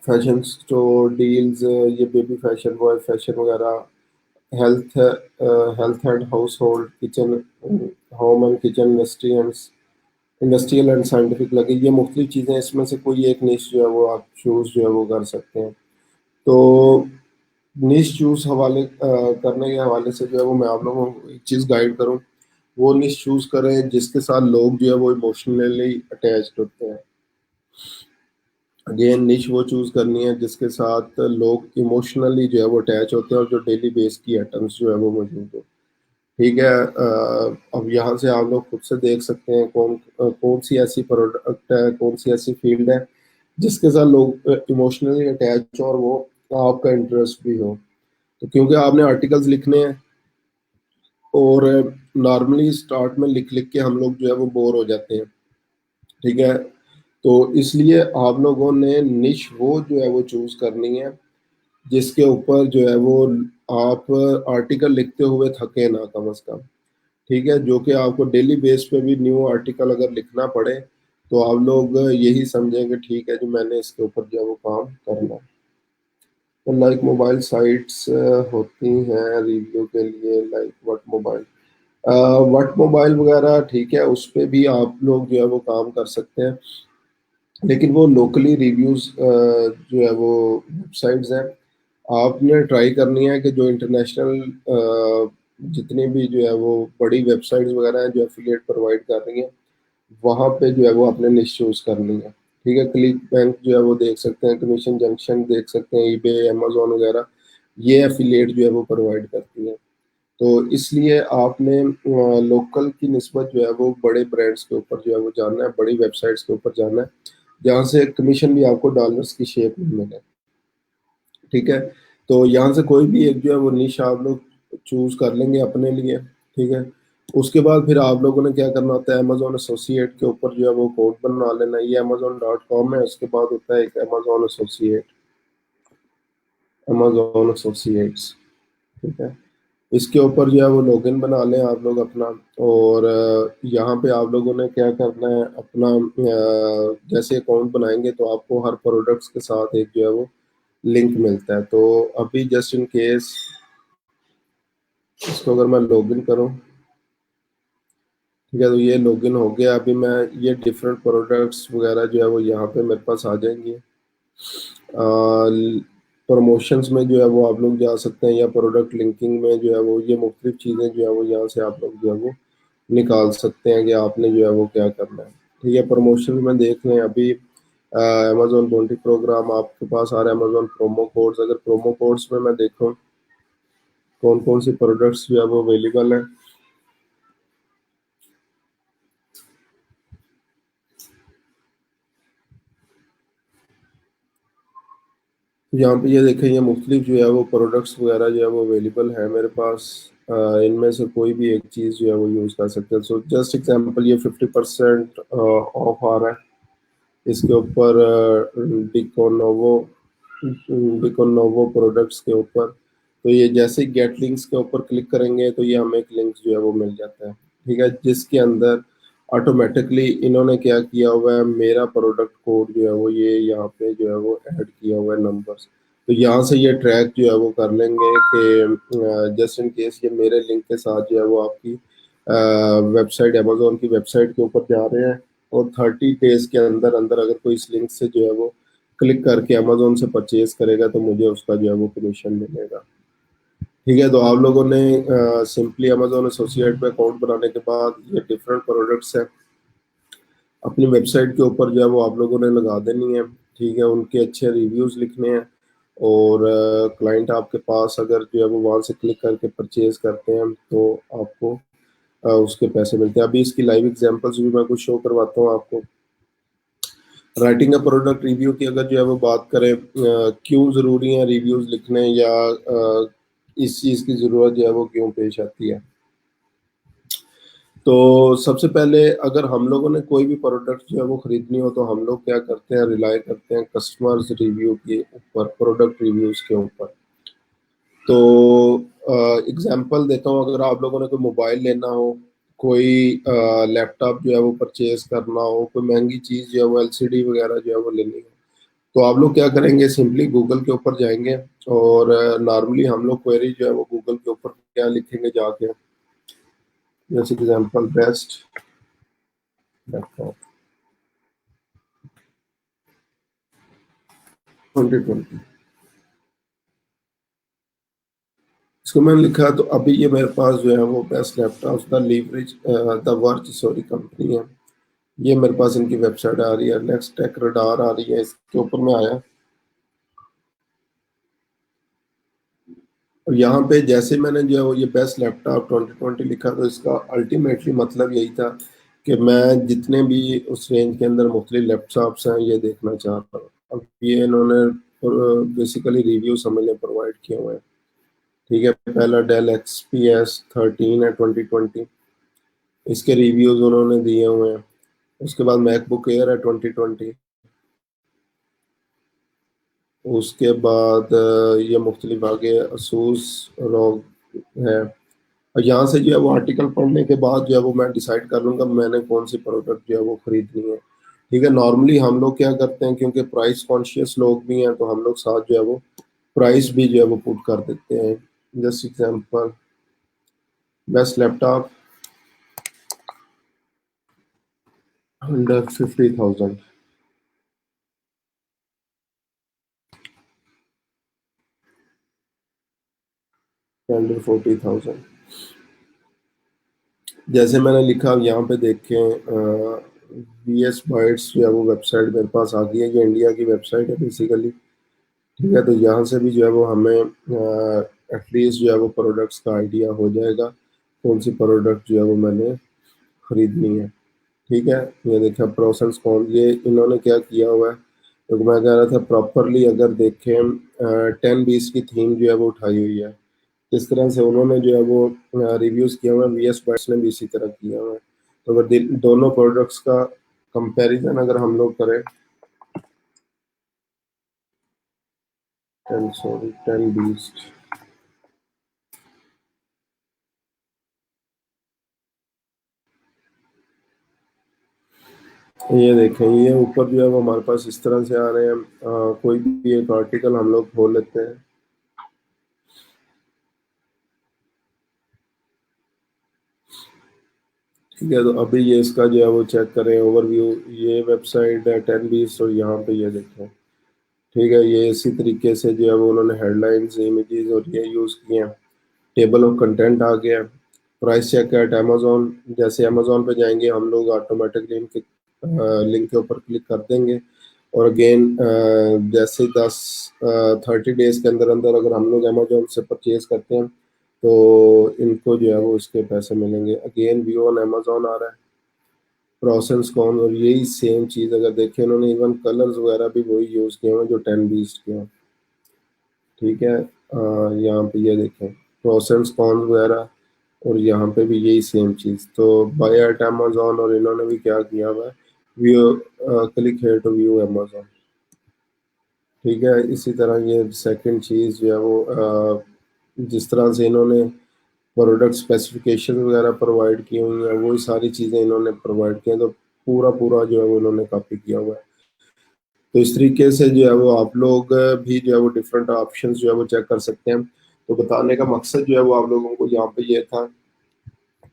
fashion store deals, ये बेबी फैशन, बॉय फैशन वगैरह, health, health and house hold, kitchen, home and kitchen, industrial and scientific लगे, ये मुख्तलिफ चीज़ें, इसमें से कोई एक निश जो है वो आप चूज जो है वो कर सकते हैं। तो निश चूज हवाले करने के हवाले से जो है वो मैं आप लोगों को एक चीज़ गाइड करूँ, वो निश चूज करें जिसके साथ लोग जो है वो इमोशनली अटैच्ड होते हैं। अगेन निश वो चूज करनी है जिसके साथ लोग इमोशनली जो है वो अटैच होते हैं और जो डेली बेस की आइटम्स जो है वो मौजूद हो। ठीक है, अब यहाँ से आप लोग खुद से देख सकते हैं कौन सी ऐसी प्रोडक्ट है, कौन सी ऐसी फील्ड है जिसके साथ लोग इमोशनली अटैच हो और वो आपका इंटरेस्ट भी हो। तो क्योंकि आपने आर्टिकल्स लिखने हैं और नॉर्मली स्टार्ट में लिख लिख के हम लोग जो है वो बोर हो जाते हैं। ठीक है, तो इसलिए आप लोगों ने निश वो जो है वो चूज करनी है जिसके ऊपर जो है वो आप आर्टिकल लिखते हुए थके ना कम से कम। ठीक है, जो कि आपको डेली बेस पे भी न्यू आर्टिकल अगर लिखना पड़े तो आप लोग यही समझेंगे ठीक है जी मैंने इसके ऊपर जो है वो काम करना है। तो लाइक मोबाइल साइट्स होती हैं रिव्यू के लिए, like what mobile, what mobile वगैरह, ठीक है, उस पे भी आप लोग जो है वो काम कर सकते हैं। लेकिन वो लोकली रिव्यूज जो है वो वेबसाइट्स हैं, आपने ट्राई करनी है कि जो इंटरनेशनल जितनी भी जो है वो बड़ी वेबसाइट्स वगैरह हैं जो एफिलिएट प्रोवाइड कर रही हैं, वहाँ पे जो है वो आपने निश चूज करनी है। ठीक है, क्लिक बैंक जो है वो देख सकते हैं, कमीशन जंक्शन देख सकते हैं, ईबे, अमेजोन वगैरह, ये एफिलिएट जो है वो प्रोवाइड करती है। तो इसलिए आपने लोकल की निस्बत जो है वो बड़े ब्रांड्स के ऊपर जो है वो जाना है, बड़ी वेबसाइट्स के ऊपर जाना है, जहाँ से कमीशन भी आपको डॉलर्स की शेप में मिले। ठीक है, तो यहाँ से कोई भी एक जो है वो निश आप लोग चूज कर लेंगे अपने लिए। ठीक है, उसके बाद फिर आप लोगों ने क्या करना होता है, अमेजोन एसोसिएट के ऊपर जो है वो कोड बना लेना है। ये amazon.com है, उसके बाद होता है एक अमेजोन एसोसिएट्स। ठीक है, इसके ऊपर जो है वो लॉगिन बना लें आप लोग अपना। और यहाँ पे आप लोगों ने क्या करना है, अपना जैसे अकाउंट बनाएंगे तो आपको हर प्रोडक्ट्स के साथ एक जो है वो लिंक मिलता है। तो अभी जस्ट इन केस इसको अगर मैं लॉगिन करूँ, ठीक है, तो ये लॉगिन हो गया। अभी मैं ये डिफरेंट प्रोडक्ट्स वगैरह जो है वो यहाँ पे मेरे पास आ जाएंगी। प्रमोशंस में जो है वो आप लोग जा सकते हैं, या प्रोडक्ट लिंकिंग में जो है वो ये मुख्तलिफ चीज़ें जो है वो यहाँ से आप लोग जो है वो निकाल सकते हैं कि आपने जो है वो क्या करना है। ठीक है, प्रमोशन में देख लें अभी अमेजोन बोनटी प्रोग्राम आपके पास आ रहा है, अमेजोन प्रोमो कोड्स। अगर प्रोमो कोड्स में मैं देखूँ कौन कौन सी प्रोडक्ट्स जो है वो अवेलेबल है, तो यहाँ पे ये देखें, ये मुख्तलिफ जो है वो प्रोडक्ट्स वगैरह जो है वो अवेलेबल है मेरे पास। इनमें से कोई भी एक चीज़ जो है वो यूज़ कर सकते हैं। सो जस्ट एग्जांपल, ये 50% ऑफ आ रहा है इसके ऊपर, डिकोनोवो डिकोनोवो प्रोडक्ट्स के ऊपर। तो ये जैसे गेट लिंक्स के ऊपर क्लिक करेंगे तो ये हमें एक लिंक जो है वो मिल जाता है। ठीक है, जिसके अंदर ऑटोमेटिकली इन्होंने क्या किया हुआ है, मेरा प्रोडक्ट कोड जो है वो ये यहाँ पे जो है वो ऐड किया हुआ है नंबर्स। तो यहाँ से ये ट्रैक जो है वो कर लेंगे कि जस्ट इन केस ये मेरे लिंक के साथ जो है वो आपकी वेबसाइट, अमेजोन की वेबसाइट के ऊपर जा रहे हैं, और 30 डेज के अंदर अंदर अगर कोई इस लिंक से जो है वो क्लिक करके अमेजोन से परचेज करेगा तो मुझे उसका जो है वो कमीशन मिलेगा। ठीक है, तो आप लोगों ने सिंपली अमेजोन एसोसिएट पे अकाउंट बनाने के बाद ये डिफरेंट प्रोडक्ट्स हैं अपनी वेबसाइट के ऊपर जो है वो आप लोगों ने लगा देनी है। ठीक है, उनके अच्छे रिव्यूज लिखने हैं, और क्लाइंट आपके पास अगर जो है वो वहां से क्लिक करके परचेज करते हैं तो आपको उसके पैसे मिलते हैं। अभी इसकी लाइव एग्जांपल्स भी मैं कुछ शो करवाता हूँ आपको। राइटिंग अ प्रोडक्ट रिव्यू की अगर जो है वो बात करें, क्यों ज़रूरी है रिव्यूज़ लिखने, या इस चीज़ की ज़रूरत जो है वो क्यों पेश आती है। तो सबसे पहले अगर हम लोगों ने कोई भी प्रोडक्ट जो है वो खरीदनी हो तो हम लोग क्या करते हैं, रिलाई करते हैं कस्टमर्स रिव्यू के ऊपर, प्रोडक्ट रिव्यूज़ के ऊपर। तो एग्जांपल देता हूँ, अगर आप लोगों ने कोई मोबाइल लेना हो, कोई लैपटॉप जो है वो परचेज करना हो, कोई महंगी चीज़ जो है वो एलसीडी वगैरह जो है वो लेनी हो, तो आप लोग क्या करेंगे, सिंपली गूगल के ऊपर जाएंगे। और नॉर्मली हम लोग क्वेरी जो है वो गूगल के ऊपर क्या लिखेंगे जाके, जैसे एग्जांपल बेस्ट लैपटॉप 2020, इसको मैंने लिखा तो अभी ये मेरे पास जो है वो best laptop the leverage the वर्च सॉरी कंपनी है। ये मेरे पास इनकी वेबसाइट आ रही है, नेक्स्ट टेक रडार आ रही है, इसके ऊपर मैं आया। और यहाँ पे जैसे मैंने जो है वो ये बेस्ट लैपटॉप 2020 लिखा, तो इसका अल्टीमेटली मतलब यही था कि मैं जितने भी उस रेंज के अंदर मुख्तलिफ लैपटॉप्स हैं ये देखना चाहता हूँ। अब ये इन्होंने बेसिकली रिव्यू समझ लें प्रोवाइड किए हुए हैं। ठीक है, पहला डेल एक्स पी एस 13 है 2020, इसके रिव्यूज उन्होंने दिए हुए हैं। उसके बाद मैकबुक एयर है 2020। उसके बाद ये मुख्तलिफ आगे असूस रोग है। और यहाँ से जो है वो आर्टिकल पढ़ने के बाद जो है वो मैं डिसाइड कर लूँगा मैंने कौन सी प्रोडक्ट जो है वो खरीदनी है। ठीक है, नॉर्मली हम लोग क्या करते हैं, क्योंकि प्राइस कॉन्शियस लोग भी हैं, तो हम लोग साथ जो है वो प्राइस भी जो है वो पुट कर देते हैं। Just example, best laptop under 50,000, under 40,000। जैसे मैंने लिखा यहाँ पे देखें, बी एस बाइट्स जो है वो वेबसाइट मेरे पास आ गई है, ये इंडिया की वेबसाइट है बेसिकली। ठीक है, तो यहाँ से भी जो है वो हमें एटलीस्ट जो है वो प्रोडक्ट्स का आइडिया हो जाएगा, कौन सी प्रोडक्ट जो है वो मैंने खरीदनी है। ठीक है, ये देखिए प्रोस एंड कॉन्स, ये इन्होंने क्या किया हुआ है, तो मैं कह रहा था प्रॉपरली अगर देखें 10-20 की थीम जो है वो उठाई हुई है, इस तरह से उन्होंने जो है वो रिव्यूज़ किया हुआ है, वीएस बर्ड्स ने भी इसी तरह किया हुआ है। तो अगर दोनों प्रोडक्ट्स का कंपैरिजन अगर हम लोग करें, 10 बीस्ट, ये देखें, ये ऊपर जो है वो हमारे पास इस तरह से आ रहे हैं। कोई भी एक आर्टिकल हम लोग खोल लेते हैं। ठीक है, तो अभी ये इसका जो है वो चेक करें ओवरव्यू, ये वेबसाइट है 10 बीस, और यहाँ पे ये देखें। ठीक है, ये इसी तरीके से जो है वो उन्होंने हेडलाइंस, इमेजेस और ये यूज़ किए हैं। टेबल ऑफ कंटेंट आ गया, प्राइस चेक एट अमेजोन, जैसे अमेजोन पे जाएंगे हम लोग ऑटोमेटिकली इनके लिंक के ऊपर क्लिक कर देंगे, और अगेन जैसे 30 डेज के अंदर अंदर अगर हम लोग अमेजोन से परचेज करते हैं तो इनको जो है वो उसके पैसे मिलेंगे। अगेन व्यू ऑन अमेजोन आ रहा है, प्रोसेंस कौन, और यही सेम चीज़ अगर देखें उन्होंने इवन कलर्स वगैरह भी वही यूज़ किए हैं जो 10 बीस के हैं। ठीक है, यहाँ पे ये देखें प्रोसेंस कौन वगैरह, और यहाँ पे भी यही सेम चीज़। तो बाय एट अमेजोन, और इन्होंने भी क्या किया हुआ है, view click here to view Amazon. ठीक है, इसी तरह ये सेकंड चीज़ जो है वो जिस तरह से इन्होंने प्रोडक्ट स्पेसिफिकेशन वगैरह प्रोवाइड की हुई हैं, वही सारी चीज़ें इन्होंने प्रोवाइड की हैं, तो पूरा पूरा जो है वो इन्होंने कॉपी किया हुआ है। तो इस तरीके से जो है वो आप लोग भी जो है वो डिफरेंट ऑप्शंस जो है वो चेक कर सकते हैं। तो बताने का मकसद जो है वो आप लोगों को यहाँ पे ये था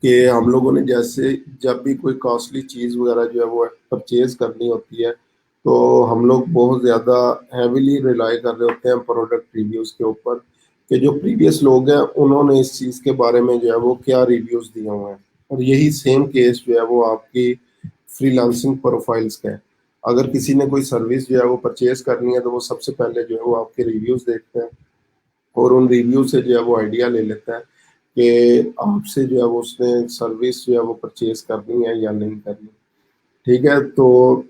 कि हम लोगों ने जैसे जब भी कोई कॉस्टली चीज़ वगैरह जो है वो परचेज करनी होती है, तो हम लोग बहुत ज़्यादा हैविली रिलाई कर रहे होते हैं प्रोडक्ट रिव्यूज़ के ऊपर, कि जो प्रीवियस लोग हैं उन्होंने इस चीज़ के बारे में जो है वो क्या रिव्यूज़ दिए हुए हैं। और यही सेम केस जो है वो आपकी फ्रीलांसिंग प्रोफाइल्स का है। अगर किसी ने कोई सर्विस जो है वो परचेज करनी है तो वो सबसे पहले जो है वो आपके रिव्यूज़ देखते हैं, और उन रिव्यू से जो है वो आइडिया ले लेता है कि आपसे जो है वो उसने सर्विस जो है वो परचेज करनी है या नहीं करनी। ठीक है, तो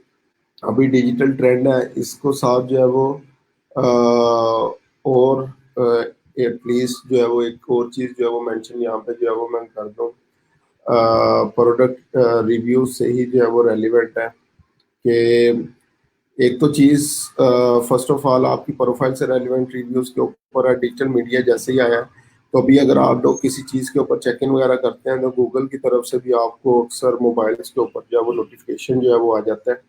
अभी डिजिटल ट्रेंड है, इसको साथ जो है वो और एटलीस्ट जो है वो एक और चीज़ जो है वो मेंशन यहाँ पे जो है वो मैं कर दूँ, प्रोडक्ट रिव्यू से ही जो है वो रेलिवेंट है कि एक तो चीज़ फर्स्ट ऑफ ऑल आपकी प्रोफाइल से रेलिवेंट रिव्यूज़ के ऊपर है। डिजिटल मीडिया जैसे ही आया है, तो अभी अगर आप लोग किसी चीज़ के ऊपर चेक इन वगैरह करते हैं तो गूगल की तरफ से भी आपको अक्सर मोबाइल्स के ऊपर जो है वो नोटिफिकेशन जो है वो आ जाता है,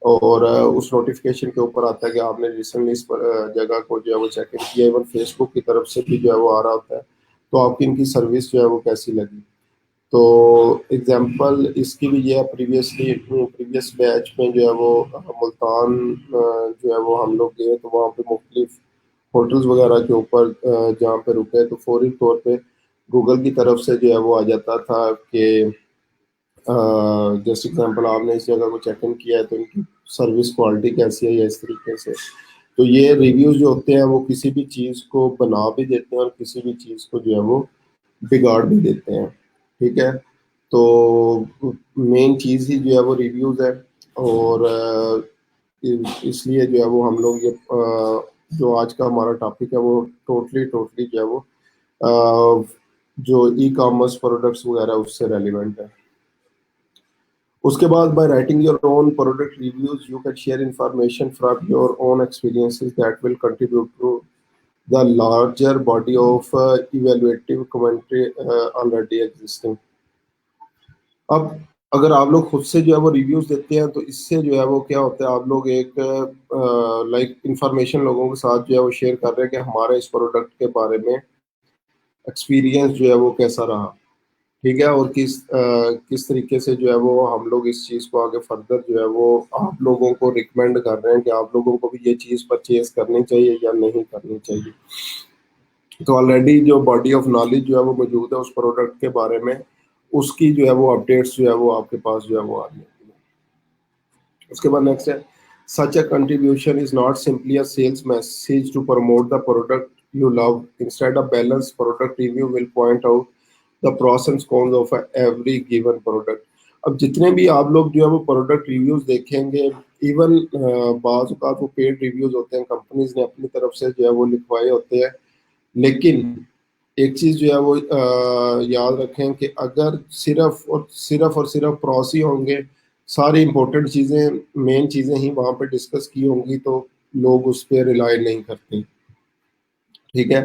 और उस नोटिफिकेशन के ऊपर आता है कि आपने रिसेंटली इस जगह को जो है वो चेक इन किया। इवन फेसबुक की तरफ से भी जो है वो आ रहा होता है, तो आपकी इनकी सर्विस जो है वो कैसी लगी। तो एग्जांपल इसकी भी ये है, प्रीवियस बैच में जो है वो मुल्तान जो है वो हम लोग गए, तो वहाँ पे मुख्तलिफ होटल्स वगैरह के ऊपर जहाँ पे रुके तो फौरी तौर पे गूगल की तरफ से जो है वो आ जाता था कि जैसे एग्जांपल आपने इस जगह को चेक इन किया है तो इनकी सर्विस क्वालिटी कैसी है या इस तरीके से। तो ये रिव्यूज जो होते हैं वो किसी भी चीज़ को बना भी देते हैं और किसी भी चीज़ को जो है वो बिगाड़ भी देते हैं। ठीक है, तो मेन चीज़ ही जो है वो रिव्यूज़ है, और इसलिए जो है वो हम लोग ये जो आज का हमारा टॉपिक है वो टोटली टोटली जो है वो जो ई कॉमर्स प्रोडक्ट्स वगैरह उससे रेलिवेंट है। उसके बाद by writing your own product reviews you can share information from your own experiences that will contribute to the larger body of evaluative commentary already existing. अब अगर आप लोग खुद से जो है वो रिव्यूज देते हैं तो इससे जो है वो क्या होता है, आप लोग एक लाइक इंफॉर्मेशन लोगों के साथ जो है वो शेयर कर रहे हैं कि हमारे इस प्रोडक्ट के बारे में एक्सपीरियंस जो है वो कैसा रहा। ठीक है, और किस तरीके से जो है वो हम लोग इस चीज़ को आगे फर्दर जो है वो आप लोगों को रिकमेंड कर रहे हैं कि आप लोगों को भी ये चीज़ परचेज करनी चाहिए या नहीं करनी चाहिए। तो ऑलरेडी जो बॉडी ऑफ नॉलेज जो है वो मौजूद है उस प्रोडक्ट के बारे में, उसकी जो है वो अपडेट्स जो है वो आपके पास जो है वो आ रही है। उसके बाद नेक्स्ट है Such a contribution is not simply a sales message to promote the product you love. Instead, a balanced product review will point out the pros and cons of every given product. अब जितने भी आप लोग जो है वो product reviews देखेंगे, even बाज़ औक़ात वो पेड रिव्यूज होते हैं, कंपनीज ने अपनी तरफ से जो है वो लिखवाए होते हैं। लेकिन एक चीज जो है वो याद रखें कि अगर सिर्फ और सिर्फ प्रॉस ही होंगे, सारी इंपॉर्टेंट चीजें, मेन चीजें ही वहां पे डिस्कस की होंगी, तो लोग उस पर रिलाय नहीं करते। ठीक है।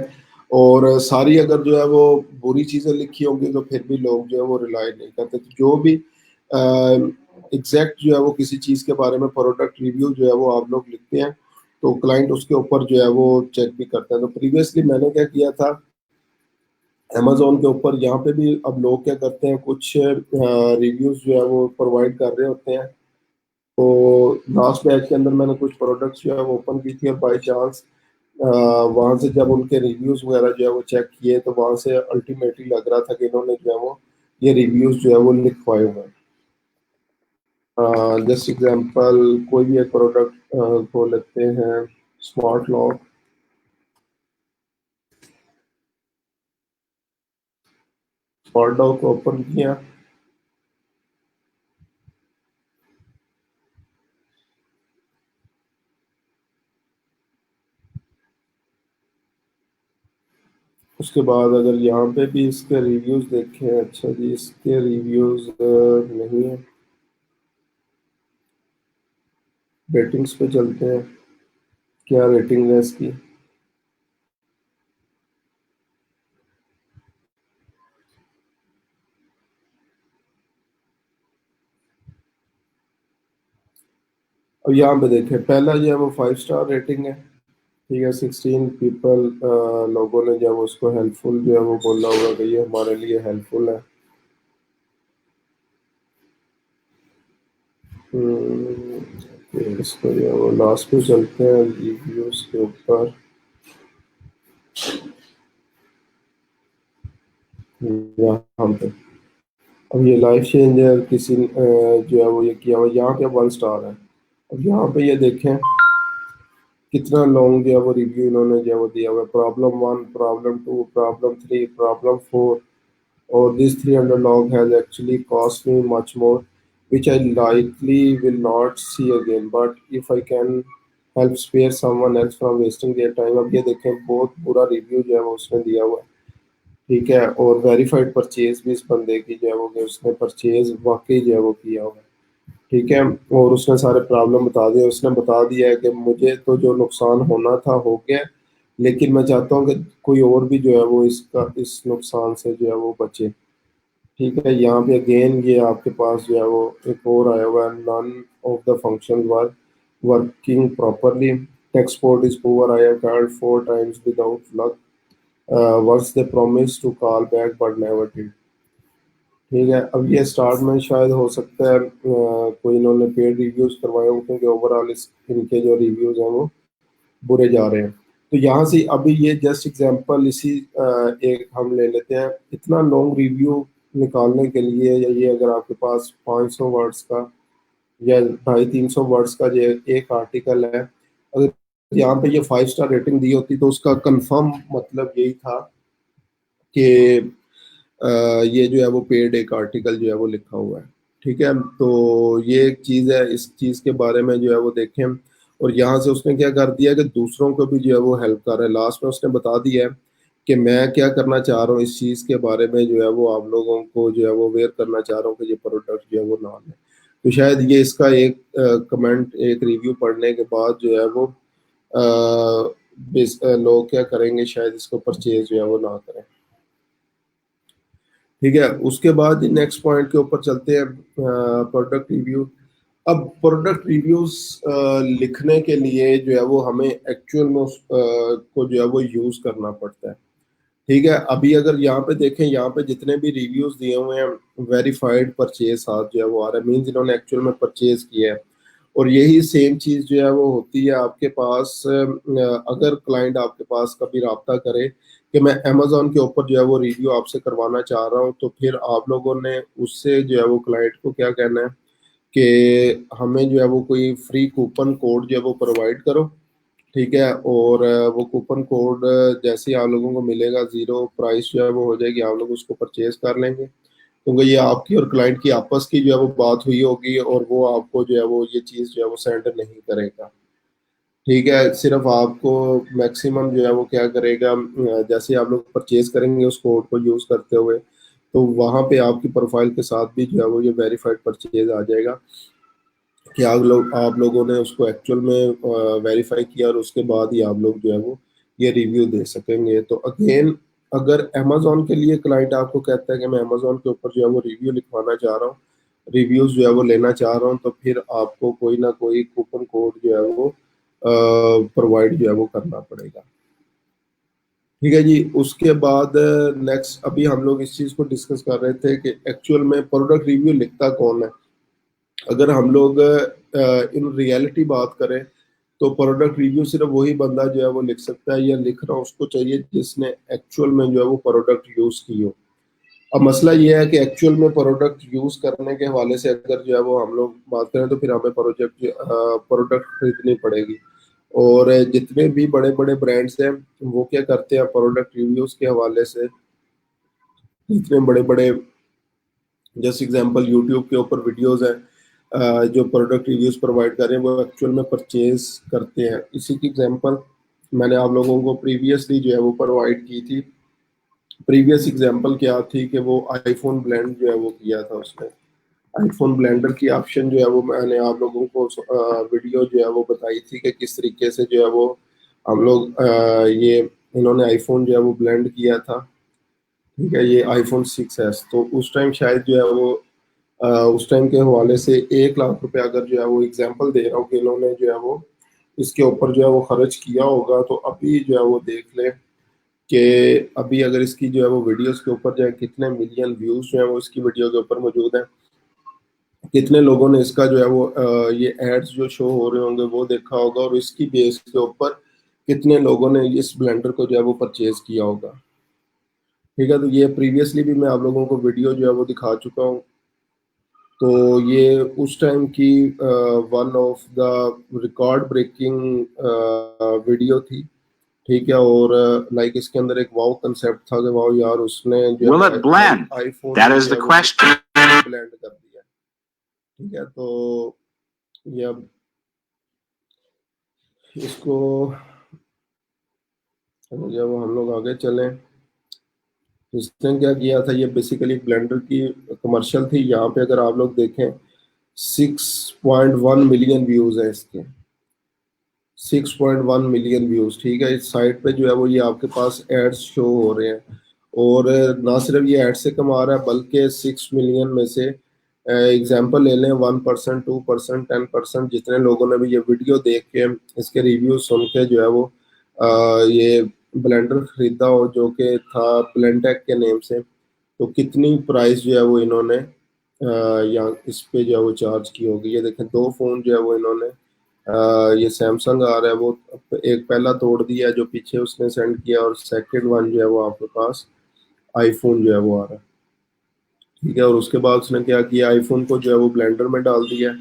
और सारी अगर जो है वो बुरी चीजें लिखी होंगी तो फिर भी लोग जो है वो रिलाय नहीं करते। तो जो भी एग्जैक्ट जो है वो किसी चीज के बारे में प्रोडक्ट रिव्यू जो है वो आप लोग लिखते हैं, तो क्लाइंट उसके ऊपर जो है वो चेक भी करते हैं। तो प्रीवियसली मैंने क्या किया था, अमेजोन के ऊपर, यहाँ पे भी अब लोग क्या करते हैं, कुछ रिव्यूज जो है वो प्रोवाइड कर रहे होते हैं। तो लास्ट बैच के अंदर मैंने कुछ प्रोडक्ट्स जो है वो ओपन की थी, और बाई चांस वहां से जब उनके रिव्यूज वगैरह जो है वो चेक किए, तो वहां से अल्टीमेटली लग रहा था कि इन्होंने जो है वो ये रिव्यूज जो है वो लिखवाए हुए हैं। जस्ट एग्जांपल, कोई भी एक प्रोडक्ट को लेते हैं, स्मार्ट लॉक। स्मार्ट लॉक को ओपन किया, उसके बाद अगर यहाँ पे भी इसके रिव्यूज देखें, अच्छा जी इसके रिव्यूज नहीं है, रेटिंग्स पे चलते हैं, क्या रेटिंग है इसकी। अब यहाँ पे देखें, पहला जो है वो 5 स्टार रेटिंग है। ठीक है, 16 पीपल लोगों ने जो है वो उसको हेल्पफुल जो है वो बोला होगा कि ये हमारे लिए हेल्पफुल है। इसको जो है वो लास्ट पे चलते हैं, रिव्यूज के ऊपर। यहाँ पे अब ये लाइफ चेंजर किसी ने जो है वो ये किया हुआ, यहाँ पे 1 स्टार है। अब यहाँ पे ये देखें कितना लॉन्ग जो है वो रिव्यू इन्होंने जो है वो दिया हुआ है, प्रॉब्लम 1, प्रॉब्लम 2, प्रॉब्लम 3, प्रॉब्लम 4, और this 300 log has actually cost me much more, which I likely will not see again, but if I can help spare someone else from wasting their time। अब ये देखें, बहुत बुरा review जो है वो उसने दिया हुआ है। ठीक है, और वेरीफाइड परचेज भी इस बंदे की जो है वो, कि उसने परचेज वाकई जो है वो किया हुआ है। ठीक है, और उसने सारे प्रॉब्लम बता दिए, उसने बता दिया है कि मुझे तो जो नुकसान होना था हो गया, लेकिन मैं चाहता हूँ कि कोई और भी जो है वो इसका इस नुकसान से जो है वो बचे। ठीक है, यहाँ पे अगेन ये आपके पास जो है वो एक और आया हुआ है, none of the function were working properly, tech support is poor, I have called 4 times without luck, once they promise to call back but never did. ठीक है, अब ये स्टार्ट में शायद हो सकता है कोई इन्होंने पेड रिव्यूज करवाए हों, क्योंकि ओवरऑल इस इनके जो रिव्यूज हैं वो बुरे जा रहे हैं। तो यहाँ से अभी ये जस्ट एग्जांपल, इसी एक हम ले लेते हैं, इतना लॉन्ग रिव्यू निकालने के लिए, या ये अगर आपके पास 500 वर्ड्स का या 250-300 वर्ड्स का जो एक आर्टिकल है, अगर यहाँ पे ये 5 स्टार रेटिंग दी होती तो उसका कंफर्म मतलब यही था कि ये जो है वो पेड एक आर्टिकल जो है वो लिखा हुआ है। ठीक है, तो ये एक चीज़ है, इस चीज़ के बारे में जो है वो देखें। और यहाँ से उसने क्या कर दिया कि दूसरों को भी जो है वो हेल्प कर रहा है। लास्ट में उसने बता दिया है कि मैं क्या करना चाह रहा हूँ, इस चीज़ के बारे में जो है वो आप लोगों को जो है वो अवेयर करना चाह रहा हूँ कि ये प्रोडक्ट जो है वो ना लें। तो शायद ये इसका एक कमेंट, एक रिव्यू पढ़ने के बाद जो है वो लोग क्या करेंगे, शायद इसको परचेज जो है वो ना करें। ठीक है, उसके बाद नेक्स्ट पॉइंट के ऊपर चलते हैं, प्रोडक्ट रिव्यू। अब प्रोडक्ट रिव्यूज लिखने के लिए जो है वो हमें एक्चुअल में को जो है वो यूज करना पड़ता है। ठीक है, अभी अगर यहाँ पे देखें, यहाँ पे जितने भी रिव्यूज दिए हुए हैं, वेरीफाइड परचेज साथ जो है वो आ रहा है, मीन्स इन्होंने एक्चुअल में परचेज किया है। और यही सेम चीज जो है वो होती है आपके पास, अगर क्लाइंट आपके पास कभी राब्ता करे कि मैं अमेजोन के ऊपर जो है वो रिव्यू आपसे करवाना चाह रहा हूँ, तो फिर आप लोगों ने उससे जो है वो क्लाइंट को क्या कहना है कि हमें जो है वो कोई फ्री कूपन कोड जो है वो प्रोवाइड करो, ठीक है। और वो कूपन कोड जैसे ही आप लोगों को मिलेगा, जीरो प्राइस जो है वो हो जाएगी, आप लोग उसको परचेज कर लेंगे, क्योंकि ये आपकी और क्लाइंट की आपस की जो है वो बात हुई होगी, और वो आपको जो है वो ये चीज़ जो है वो सेंड नहीं करेगा, ठीक है। सिर्फ आपको मैक्सिमम जो है वो क्या करेगा, जैसे आप लोग परचेज करेंगे उस कोड को यूज़ करते हुए, तो वहाँ पे आपकी प्रोफाइल के साथ भी जो है वो ये वेरीफाइड परचेज आ जाएगा कि आप लोगों ने उसको एक्चुअल में वेरीफाई किया, और उसके बाद ही आप लोग जो है वो ये रिव्यू दे सकेंगे। तो अगेन, अगर अमेजोन के लिए क्लाइंट आपको कहता है कि मैं अमेजोन के ऊपर जो है वो रिव्यू लिखवाना चाह रहा हूँ, रिव्यूज जो है वो लेना चाह रहा हूँ, तो फिर आपको कोई ना कोई कूपन कोड जो है वो प्रोवाइड जो है वो करना पड़ेगा, ठीक है जी। उसके बाद नेक्स्ट, अभी हम लोग इस चीज़ को डिस्कस कर रहे थे कि एक्चुअल में प्रोडक्ट रिव्यू लिखता कौन है। अगर हम लोग इन रियलिटी बात करें, तो प्रोडक्ट रिव्यू सिर्फ वही बंदा जो है वो लिख सकता है, या लिख रहा उसको चाहिए जिसने एक्चुअल में जो है वो प्रोडक्ट यूज की हो। अब मसला ये है कि एक्चुअल में प्रोडक्ट यूज करने के हवाले से अगर जो है वो हम लोग बात करें, तो फिर हमें प्रोडक्ट खरीदनी पड़ेगी। और जितने भी बड़े बड़े ब्रांड्स हैं, वो क्या करते हैं प्रोडक्ट रिव्यूज के हवाले से, जितने बड़े बड़े, जैसे एग्जांपल यूट्यूब के ऊपर वीडियोस हैं जो प्रोडक्ट रिव्यूज प्रोवाइड कर रहे हैं, वो एक्चुअल में परचेज करते हैं। इसी की एग्जांपल मैंने आप लोगों को प्रीवियसली जो है वो प्रोवाइड की थी। प्रीवियस एग्जांपल क्या थी कि वो आईफोन ब्लेंड जो है वो किया था उसने। आईफोन ब्लेंडर की ऑप्शन जो है वो मैंने आप लोगों को वीडियो जो है वो बताई थी कि किस तरीके से जो है वो हम लोग ये इन्होंने आईफोन जो है वो ब्लेंड किया था, ठीक है। ये आईफोन 6s, तो उस टाइम शायद जो है वो उस टाइम के हवाले से 1 लाख रुपए अगर जो है वो एग्जाम्पल दे रहा हूँ कि इन्होंने जो है वो इसके ऊपर जो है वो खर्च किया होगा, तो अभी जो है वो देख ले कि अभी अगर इसकी जो है वो वीडियोस के ऊपर जो है कितने मिलियन व्यूज जो है वो इसकी वीडियो के ऊपर मौजूद हैं, कितने लोगों ने इसका जो है वो ये एड्स जो शो हो रहे होंगे वो देखा होगा, और इसकी बेस के ऊपर कितने लोगों ने इस ब्लेंडर को जो है वो परचेज किया होगा, ठीक है। तो ये प्रीवियसली भी मैं आप लोगों को वीडियो जो है वो दिखा चुका हूँ। तो ये उस टाइम की one of the record breaking video थी, ठीक है। और लाइक इसके अंदर एक वाव कंसेप्ट था कि वाव यार, उसने जो Will it blend? IPhone That को is जो the है वो question. ब्लेंड कर दिया, ठीक है। तो ये अब इसको जब हम लोग आगे चलें, तो इसने क्या किया था, ये बेसिकली ब्लेंडर की कमर्शियल थी। यहाँ पे अगर आप लोग देखें, 6.1 मिलियन व्यूज है इसके, 6.1 मिलियन व्यूज, ठीक है। इस साइट पे जो है वो ये आपके पास एड्स शो हो रहे हैं, और ना सिर्फ ये एड से कमा रहा है, बल्कि 6 मिलियन में से एग्जाम्पल ले लें, 1%, 2%, 10%, जितने लोगों ने भी ये वीडियो देख के इसके रिव्यू सुन के जो है वो ये ब्लेंडर खरीदा हो, जो कि था ब्लेंटेक के नेम से, तो कितनी प्राइस जो है वो इन्होंने यहाँ इस पे जो है वो चार्ज की होगी। ये देखें, दो फोन जो है वो इन्होंने ये सैमसंग आ रहा है, वो एक पहला तोड़ दिया जो पीछे उसने सेंड किया, और सेकंड वन जो है वो आपके पास आईफोन जो है वो आ रहा है, ठीक है। और उसके बाद उसने क्या किया, आईफोन को जो है वो ब्लेंडर में डाल दिया।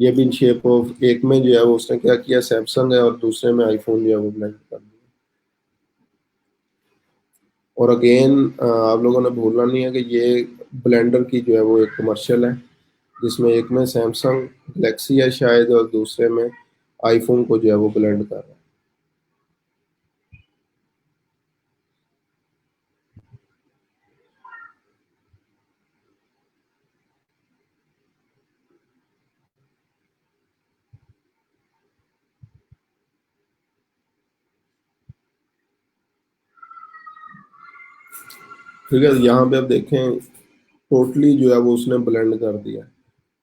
ये भी इन शेप ऑफ, एक में जो है वो उसने क्या किया, सैमसंग है, और दूसरे में आईफोन जो है वो ब्लेंड कर दिया। और अगेन आप लोगों ने भूलना नहीं है कि ये ब्लेंडर की जो है वो एक कमर्शियल है, जिसमें एक में सैमसंग गलेक्सी है शायद, और दूसरे में आईफोन को जो है वो ब्लेंड कर रहा है। ठीक है, यहाँ पे आप देखें, टोटली जो है वो उसने ब्लेंड कर दिया।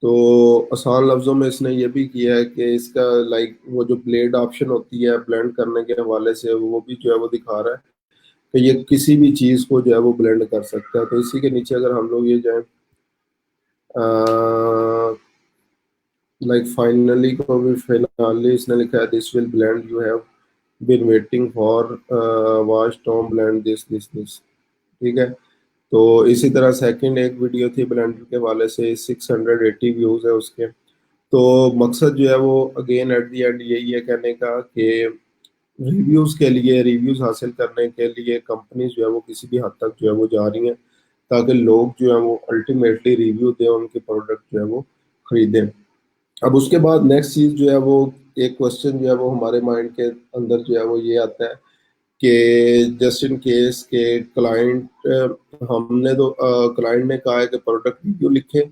तो आसान लफ्जों में इसने ये भी किया है कि इसका लाइक वो जो ब्लेड ऑप्शन होती है ब्लेंड करने के हवाले से, वो भी जो है वो दिखा रहा है कि ये किसी भी चीज को जो है वो ब्लेंड कर सकता है। तो इसी के नीचे अगर हम लोग ये जाए, लाइक फाइनली को भी, फाइनली इसने लिखा है, this will blend, you have been waiting for, watch Tom blend this this this, ठीक है। तो इसी तरह सेकंड एक वीडियो थी ब्लेंडर के वाले से, 680 व्यूज है उसके। तो मकसद जो है वो अगेन एट दी एंड यही है कहने का कि रिव्यूज के लिए, रिव्यूज हासिल करने के लिए कंपनीज जो है वो किसी भी हद तक जो है वो जा रही हैं, ताकि लोग जो है वो अल्टीमेटली रिव्यू दें, उनके प्रोडक्ट जो है वो खरीदें। अब उसके बाद नेक्स्ट चीज जो है वो, एक क्वेश्चन जो है वो हमारे माइंड के अंदर जो है वो ये आता है कि जस्ट इन केस के क्लाइंट, हमने तो क्लाइंट ने कहा है कि प्रोडक्ट रिव्यू लिखे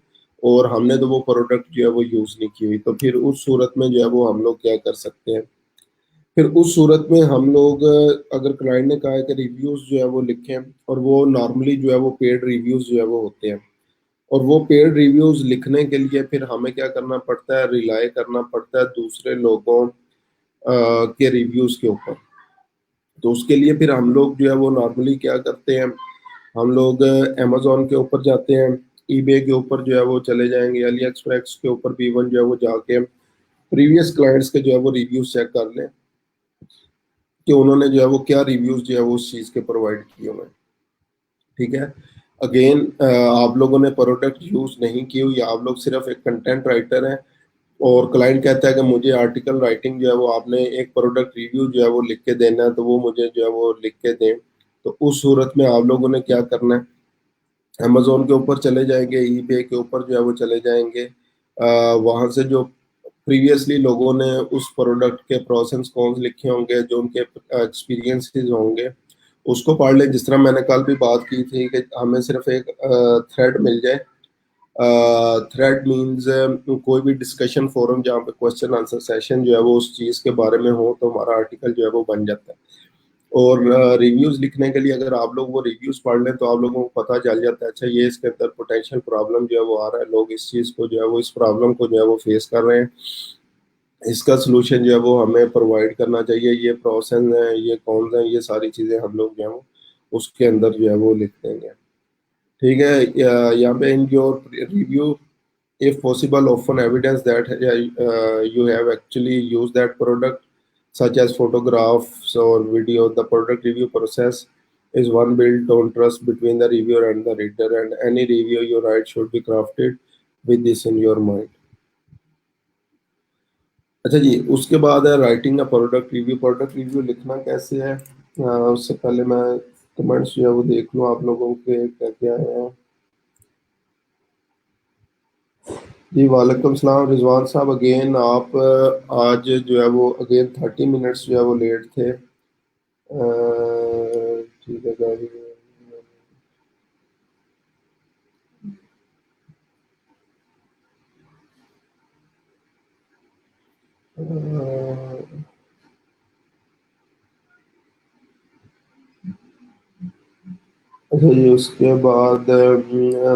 और हमने तो वो प्रोडक्ट जो है वो यूज नहीं की हुई, तो फिर उस सूरत में जो है वो हम लोग क्या कर सकते हैं? फिर उस सूरत में हम लोग, अगर क्लाइंट ने कहा है कि रिव्यूज जो है वो लिखें, और वो नॉर्मली जो है वो पेड रिव्यूज जो है वो होते हैं, और वो पेड रिव्यूज लिखने के लिए फिर हमें क्या करना पड़ता है? रिलाय करना पड़ता है दूसरे लोगों के रिव्यूज के ऊपर। तो उसके लिए फिर हम लोग जो है वो नॉर्मली क्या करते हैं? हम लोग अमेजोन के ऊपर जाते हैं, ईबे के ऊपर जो है वो चले जाएंगे, अली एक्सप्रेस के ऊपर भी इवन जो है वो जाके प्रीवियस क्लाइंट्स के जो है वो रिव्यूज चेक कर लें कि उन्होंने जो है वो क्या रिव्यूज जो है वो उस चीज के प्रोवाइड किए हुए हैं। ठीक है। अगेन, आप लोगों ने प्रोडक्ट यूज नहीं की हुई, आप लोग सिर्फ एक कंटेंट राइटर हैं, और क्लाइंट कहता है कि मुझे आर्टिकल राइटिंग जो है वो, आपने एक प्रोडक्ट रिव्यू जो है वो लिख के देना है, तो वो मुझे जो है वो लिख के दें। तो उस सूरत में आप लोगों ने क्या करना है? अमेजोन के ऊपर चले जाएंगे, ईबे के ऊपर जो है वो चले जाएंगे, वहां से जो प्रीवियसली लोगों ने उस प्रोडक्ट के प्रोस एंड कॉन्स लिखे होंगे, जो उनके एक्सपीरियंसेस होंगे, उसको पढ़ लें। जिस तरह मैंने कल भी बात की थी कि हमें सिर्फ एक थ्रेड मिल जाए। थ्रेड मींस कोई भी डिस्कशन फोरम जहाँ पे क्वेश्चन आंसर सेशन जो है वो उस चीज़ के बारे में हो, तो हमारा आर्टिकल जो है वो बन जाता है। और रिव्यूज लिखने के लिए अगर आप लोग वो रिव्यूज पढ़ लें, तो आप लोगों को पता चल जाता है अच्छा ये इसके अंदर पोटेंशियल प्रॉब्लम जो है वो आ रहा है, लोग इस चीज़ को जो है वो, इस प्रॉब्लम को जो है वो फेस कर रहे हैं, इसका सोल्यूशन जो है वो हमें प्रोवाइड करना चाहिए, ये प्रोसेस है, ये कौन है, ये सारी चीज़ें हम लोग जो है वो उसके अंदर जो है वो लिख देंगे। ठीक है। यहाँ पे in your review, if possible, often evidence that you have actually used that product, such as photographs or video. The product review process is one built on trust between the reviewer and the reader, and any review you write should be crafted with this in your mind. अच्छा जी, उसके बाद है writing a product review. Product review लिखना कैसे है? उससे पहले मैं कमेंट्स जो है वो देख लूँ आप लोगों के क्या क्या है। जी वालेकुम सलाम रिजवान साहब, अगेन आप आज जो है वो अगेन 30 मिनट्स जो है वो लेट थे। ठीक है गाड़ी। अच्छा जी, उसके बाद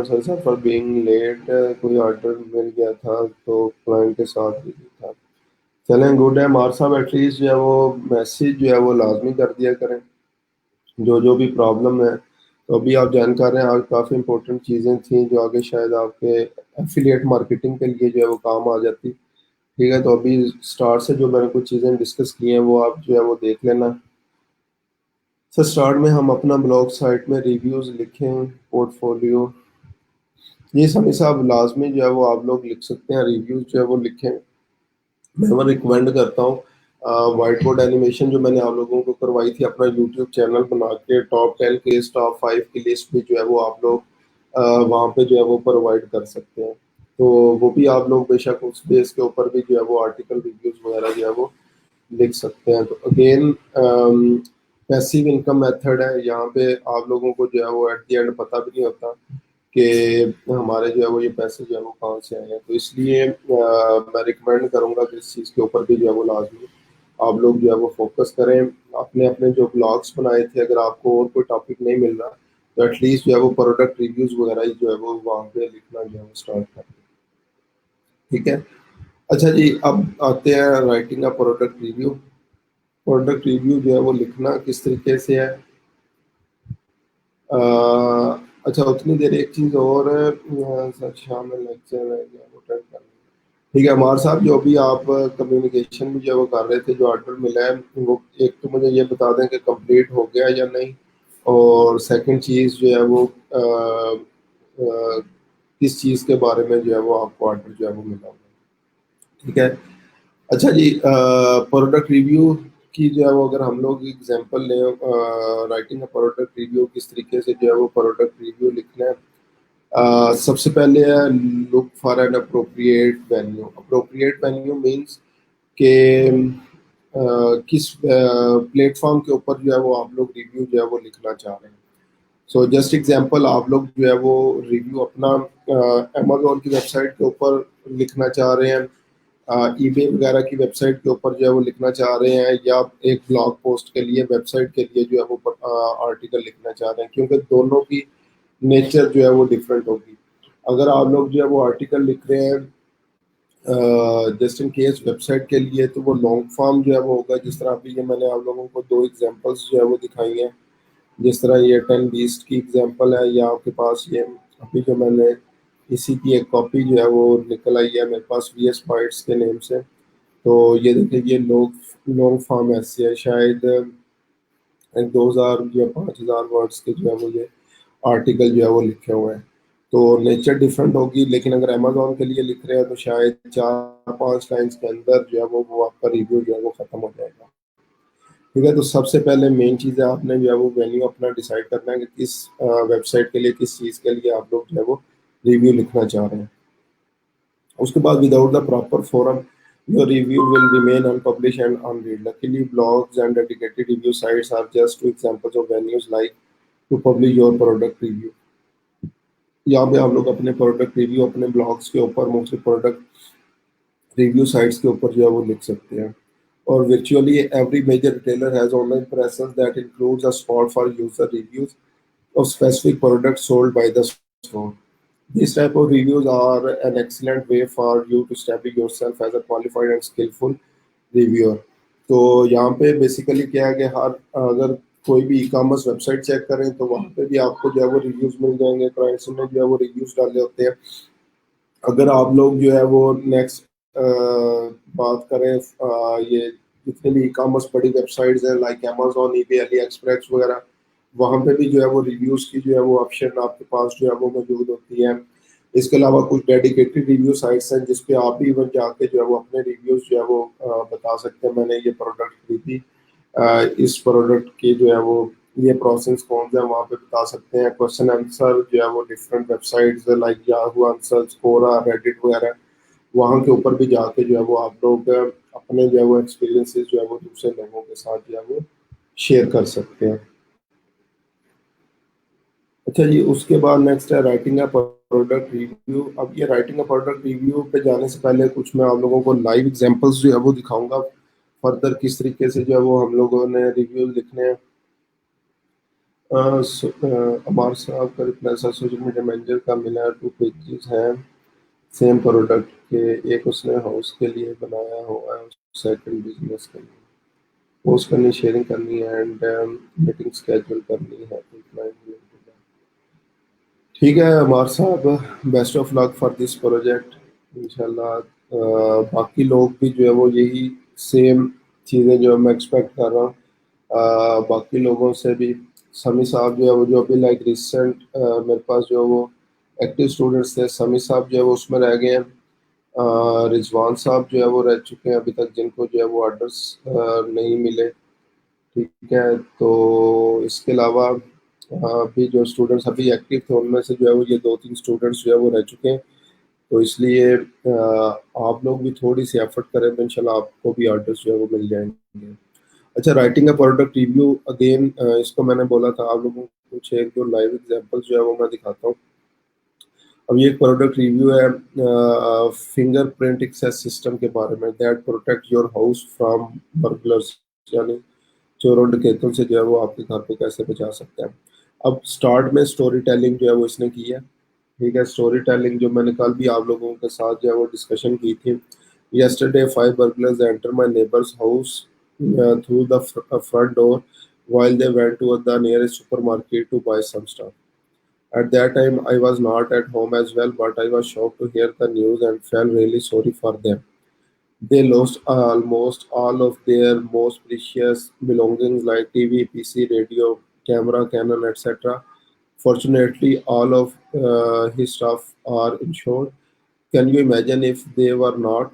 सर फॉर बीइंग लेट, कोई ऑर्डर मिल गया था तो क्लाइंट के साथ भी था। चलें, गुड है मार साहब, एटलीस्ट जो है वो मैसेज जो है वो लाजमी कर दिया करें जो जो भी प्रॉब्लम है। तो अभी आप जानकार हैं, आज काफ़ी इंपॉर्टेंट चीज़ें थी जो आगे शायद आपके एफिलिएट मार्केटिंग के लिए जो है वो काम आ जाती। ठीक है, तो अभी स्टार्ट से जो मैंने कुछ चीज़ें डिस्कस की हैं वो आप जो है वो देख लेना। सर स्टार्ट में हम अपना ब्लॉग साइट में रिव्यूज़ लिखें, पोर्टफोलियो, ये सभी साहब लाजमी जो है वो आप लोग लिख सकते हैं, रिव्यूज़ जो है वो लिखें। मैं वो रिकमेंड करता हूँ, वाइट बोर्ड एनिमेशन जो मैंने आप लोगों को करवाई थी अपना यूट्यूब चैनल बना के, टॉप 10 की लिस्ट, टॉप 5 की लिस्ट भी जो है वो आप लोग वहाँ पे जो है वो प्रोवाइड कर सकते हैं। तो वो भी आप लोग बेशक उस बेस के ऊपर भी जो है वो आर्टिकल रिव्यूज वगैरह जो है वो लिख सकते हैं। तो अगेन पैसिव इनकम मेथड है, यहाँ पे आप लोगों को जो है वो एट द एंड पता भी नहीं होता कि हमारे जो है वो ये पैसे जो है वो कहाँ से आए हैं। तो इसलिए मैं रिकमेंड करूँगा कि इस चीज़ के ऊपर भी जो है वो लाजमी आप लोग जो है वो फोकस करें। अपने अपने जो ब्लॉग्स बनाए थे, अगर आपको और कोई टॉपिक नहीं मिल रहा, तो एटलीस्ट जो है वो प्रोडक्ट रिव्यूज वगैरह ही जो है वो वहाँ पे लिखना जो है वो स्टार्ट करें। ठीक है। अच्छा जी, अब आते हैं राइटिंग का प्रोडक्ट रिव्यू। प्रोडक्ट रिव्यू जो है वो लिखना किस तरीके से है? अच्छा, उतनी देर एक चीज़ और है, सर शाम में लेक्चर है या वो अटेंड करना। ठीक है अमार साहब, जो अभी आप कम्युनिकेशन भी जो वो कर रहे थे, जो ऑर्डर मिला है वो एक तो मुझे ये बता दें कि कंप्लीट हो गया या नहीं, और सेकंड चीज़ जो है वो अ, किस चीज़ के बारे में जो है वो आपको ऑर्डर जो है वो मिला होगा। ठीक है। अच्छा जी, प्रोडक्ट रिव्यू की जो है वो अगर हम लोग एग्जांपल लें, राइटिंग अ प्रोडक्ट रिव्यू किस तरीके से जो है वो प्रोडक्ट रिव्यू लिखना है। सबसे पहले है look for an appropriate venue. Appropriate venue means के किस प्लेटफॉर्म के ऊपर जो है वो आप लोग रिव्यू जो है वो लिखना चाह रहे हैं। सो जस्ट एग्जांपल, आप लोग जो है वो रिव्यू अपना अमेजोन की वेबसाइट के ऊपर लिखना चाह रहे हैं, ईबे वगैरह की वेबसाइट के ऊपर जो है वो लिखना चाह रहे हैं, या एक ब्लॉग पोस्ट के लिए वेबसाइट के लिए जो है वो आर्टिकल लिखना चाह रहे हैं, क्योंकि दोनों की नेचर जो है वो डिफरेंट होगी। अगर आप लोग जो है वो आर्टिकल लिख रहे हैं जस्ट इन केस वेबसाइट के लिए, तो वो लॉन्ग फॉर्म जो है वो होगा। जिस तरह अभी ये मैंने आप लोगों को दो एग्जांपल्स जो है वो दिखाई हैं, जिस तरह ये 10 बीस्ट की एग्जांपल है, या आपके पास ये अभी जो मैंने इसी की एक कॉपी जो है वो निकल आई है मेरे पास VS बाइट्स के नेम से। तो ये देखिए, ये लॉन्ग फॉर्म ऐसे है, शायद 2000 या 5000 वर्ड्स के जो है वो ये आर्टिकल जो है वो लिखे हुए हैं। तो नेचर डिफरेंट होगी, लेकिन अगर अमेजोन के लिए लिख रहे हैं तो शायद 4-5 लाइन्स के अंदर जो है वो आपका रिव्यू जो है वो खत्म हो जाएगा। ठीक है। तो सबसे पहले मेन चीज़ है, आपने जो है वो वेन्यू अपना डिसाइड करना है कि किस वेबसाइट के लिए, किस चीज़ के लिए आप लोग जो है वो रिव्यू लिखना चाह रहे हैं। उसके बाद without the proper forum your review will remain unpublished and unread. Luckily, blogs and dedicated review sites are just two examples of venues like to publish your product review. यहाँ पे आप लोग अपने प्रोडक्ट रिव्यू अपने blogs के ऊपर, मुख्तलिफ product review sites के ऊपर जो है वो लिख सकते हैं। और virtually every major retailer has online presence that includes a spot for user reviews of specific products sold by the store. These type of reviews are an excellent way for you to establish yourself as a qualified and skillful reviewer. तो यहाँ पे basically क्या है कि हर अगर कोई भी e commerce website check करें तो वहाँ पे भी आपको जो है वो रिव्यूज मिल जाएंगे, क्लाइंट्स ने जो है वो रिव्यूज डाले होते हैं। अगर आप लोग जो है वो नेक्स्ट बात करें, ये जितने भी ई कॉमर्स बड़ी वेबसाइट्स हैं like Amazon, eBay, Ali express वगैरह, वहाँ पे भी जो है वो रिव्यूज की जो है वो ऑप्शन आपके पास जो है वो मौजूद होती है। इसके अलावा कुछ डेडिकेटेड रिव्यू साइट्स हैं जिस पे आप भी इवन जाके जो है वो अपने रिव्यूज जो है वो बता सकते हैं, मैंने ये प्रोडक्ट खरीदी, इस प्रोडक्ट की जो है वो ये प्रोसेस कौन सा है, वहाँ पे बता सकते हैं। क्वेश्चन आंसर जो है वो different websites like Yahoo Answers, Quora, Reddit वगैरह, वहाँ के ऊपर भी जाके जो है वो आप लोग अपने जो है वो एक्सपीरियंसेस जो है वो दूसरे लोगों के साथ जो है वो शेयर कर सकते हैं। अच्छा जी, उसके बाद नेक्स्ट है राइटिंग अ प्रोडक्ट रिव्यू। अब ये राइटिंग अ प्रोडक्ट रिव्यू पे जाने से पहले कुछ मैं आप लोगों को लाइव एग्जांपल्स जो है वो दिखाऊंगा फर्दर किस तरीके से जो है वो हम लोगों ने रिव्यू लिखने हैं। अमार साहब का reply, sir social media manager का मिला 2 पेजेस हैं सेम प्रोडक्ट के, एक उसने हाउस के लिए बनाया हुआ है, सेकंड बिजनेस के लिए पोस्ट करनी, शेयरिंग करनी है एंड मीटिंग स्केड्यूल करनी है तो client ठीक है अमार साहब, best of luck for this project इंशाल्लाह। बाकी लोग भी जो है वो यही सेम चीज़ें जो मैं एक्सपेक्ट कर रहा हूँ बाकी लोगों से भी। समी साहब जो है वो जो अभी लाइक रिसेंट मेरे पास जो वो एक्टिव स्टूडेंट्स थे, समी साहब जो है वो उसमें रह गए हैं। रिजवान साहब जो है वो रह चुके हैं अभी तक, जिनको जो है वो ऑर्डर्स नहीं मिले। ठीक है। तो इसके अलावा अभी जो स्टूडेंट्स अभी एक्टिव थे उनमें से जो है वो ये 2-3 स्टूडेंट्स जो है वो रह चुके हैं। तो इसलिए आप लोग भी थोड़ी सी एफर्ट करें तो इंशाल्लाह आपको भी ऑर्डर्स जो है वो मिल जाएंगे। अच्छा, writing a product review again, इसको मैंने बोला था आप लोगों को कुछ एक दो लाइव एग्जांपल्स जो है वो मैं दिखाता हूँ। अब ये एक प्रोडक्ट रिव्यू है फिंगरप्रिंट एक्सेस सिस्टम के बारे में, that protect your house from burglars, यानी चोरों डकैतों से जो है वो आपके घर को कैसे बचा सकते हैं। अब स्टार्ट में स्टोरी टेलिंग जो है वो इसने की है। ठीक है। स्टोरी टेलिंग जो मैंने कल भी आप लोगों के साथ जो है वो डिस्कशन की थी। Yesterday, 5 burglars entered my neighbor's house through the front door while they went to the nearest supermarket to buy some stuff. At that time, I was not at home as well, but I was shocked to hear the news and felt really sorry for them. They lost almost all of their most precious belongings like TV, PC, radio, camera, Canon, etc. Fortunately, all of his stuff are insured. Can you imagine if they were not?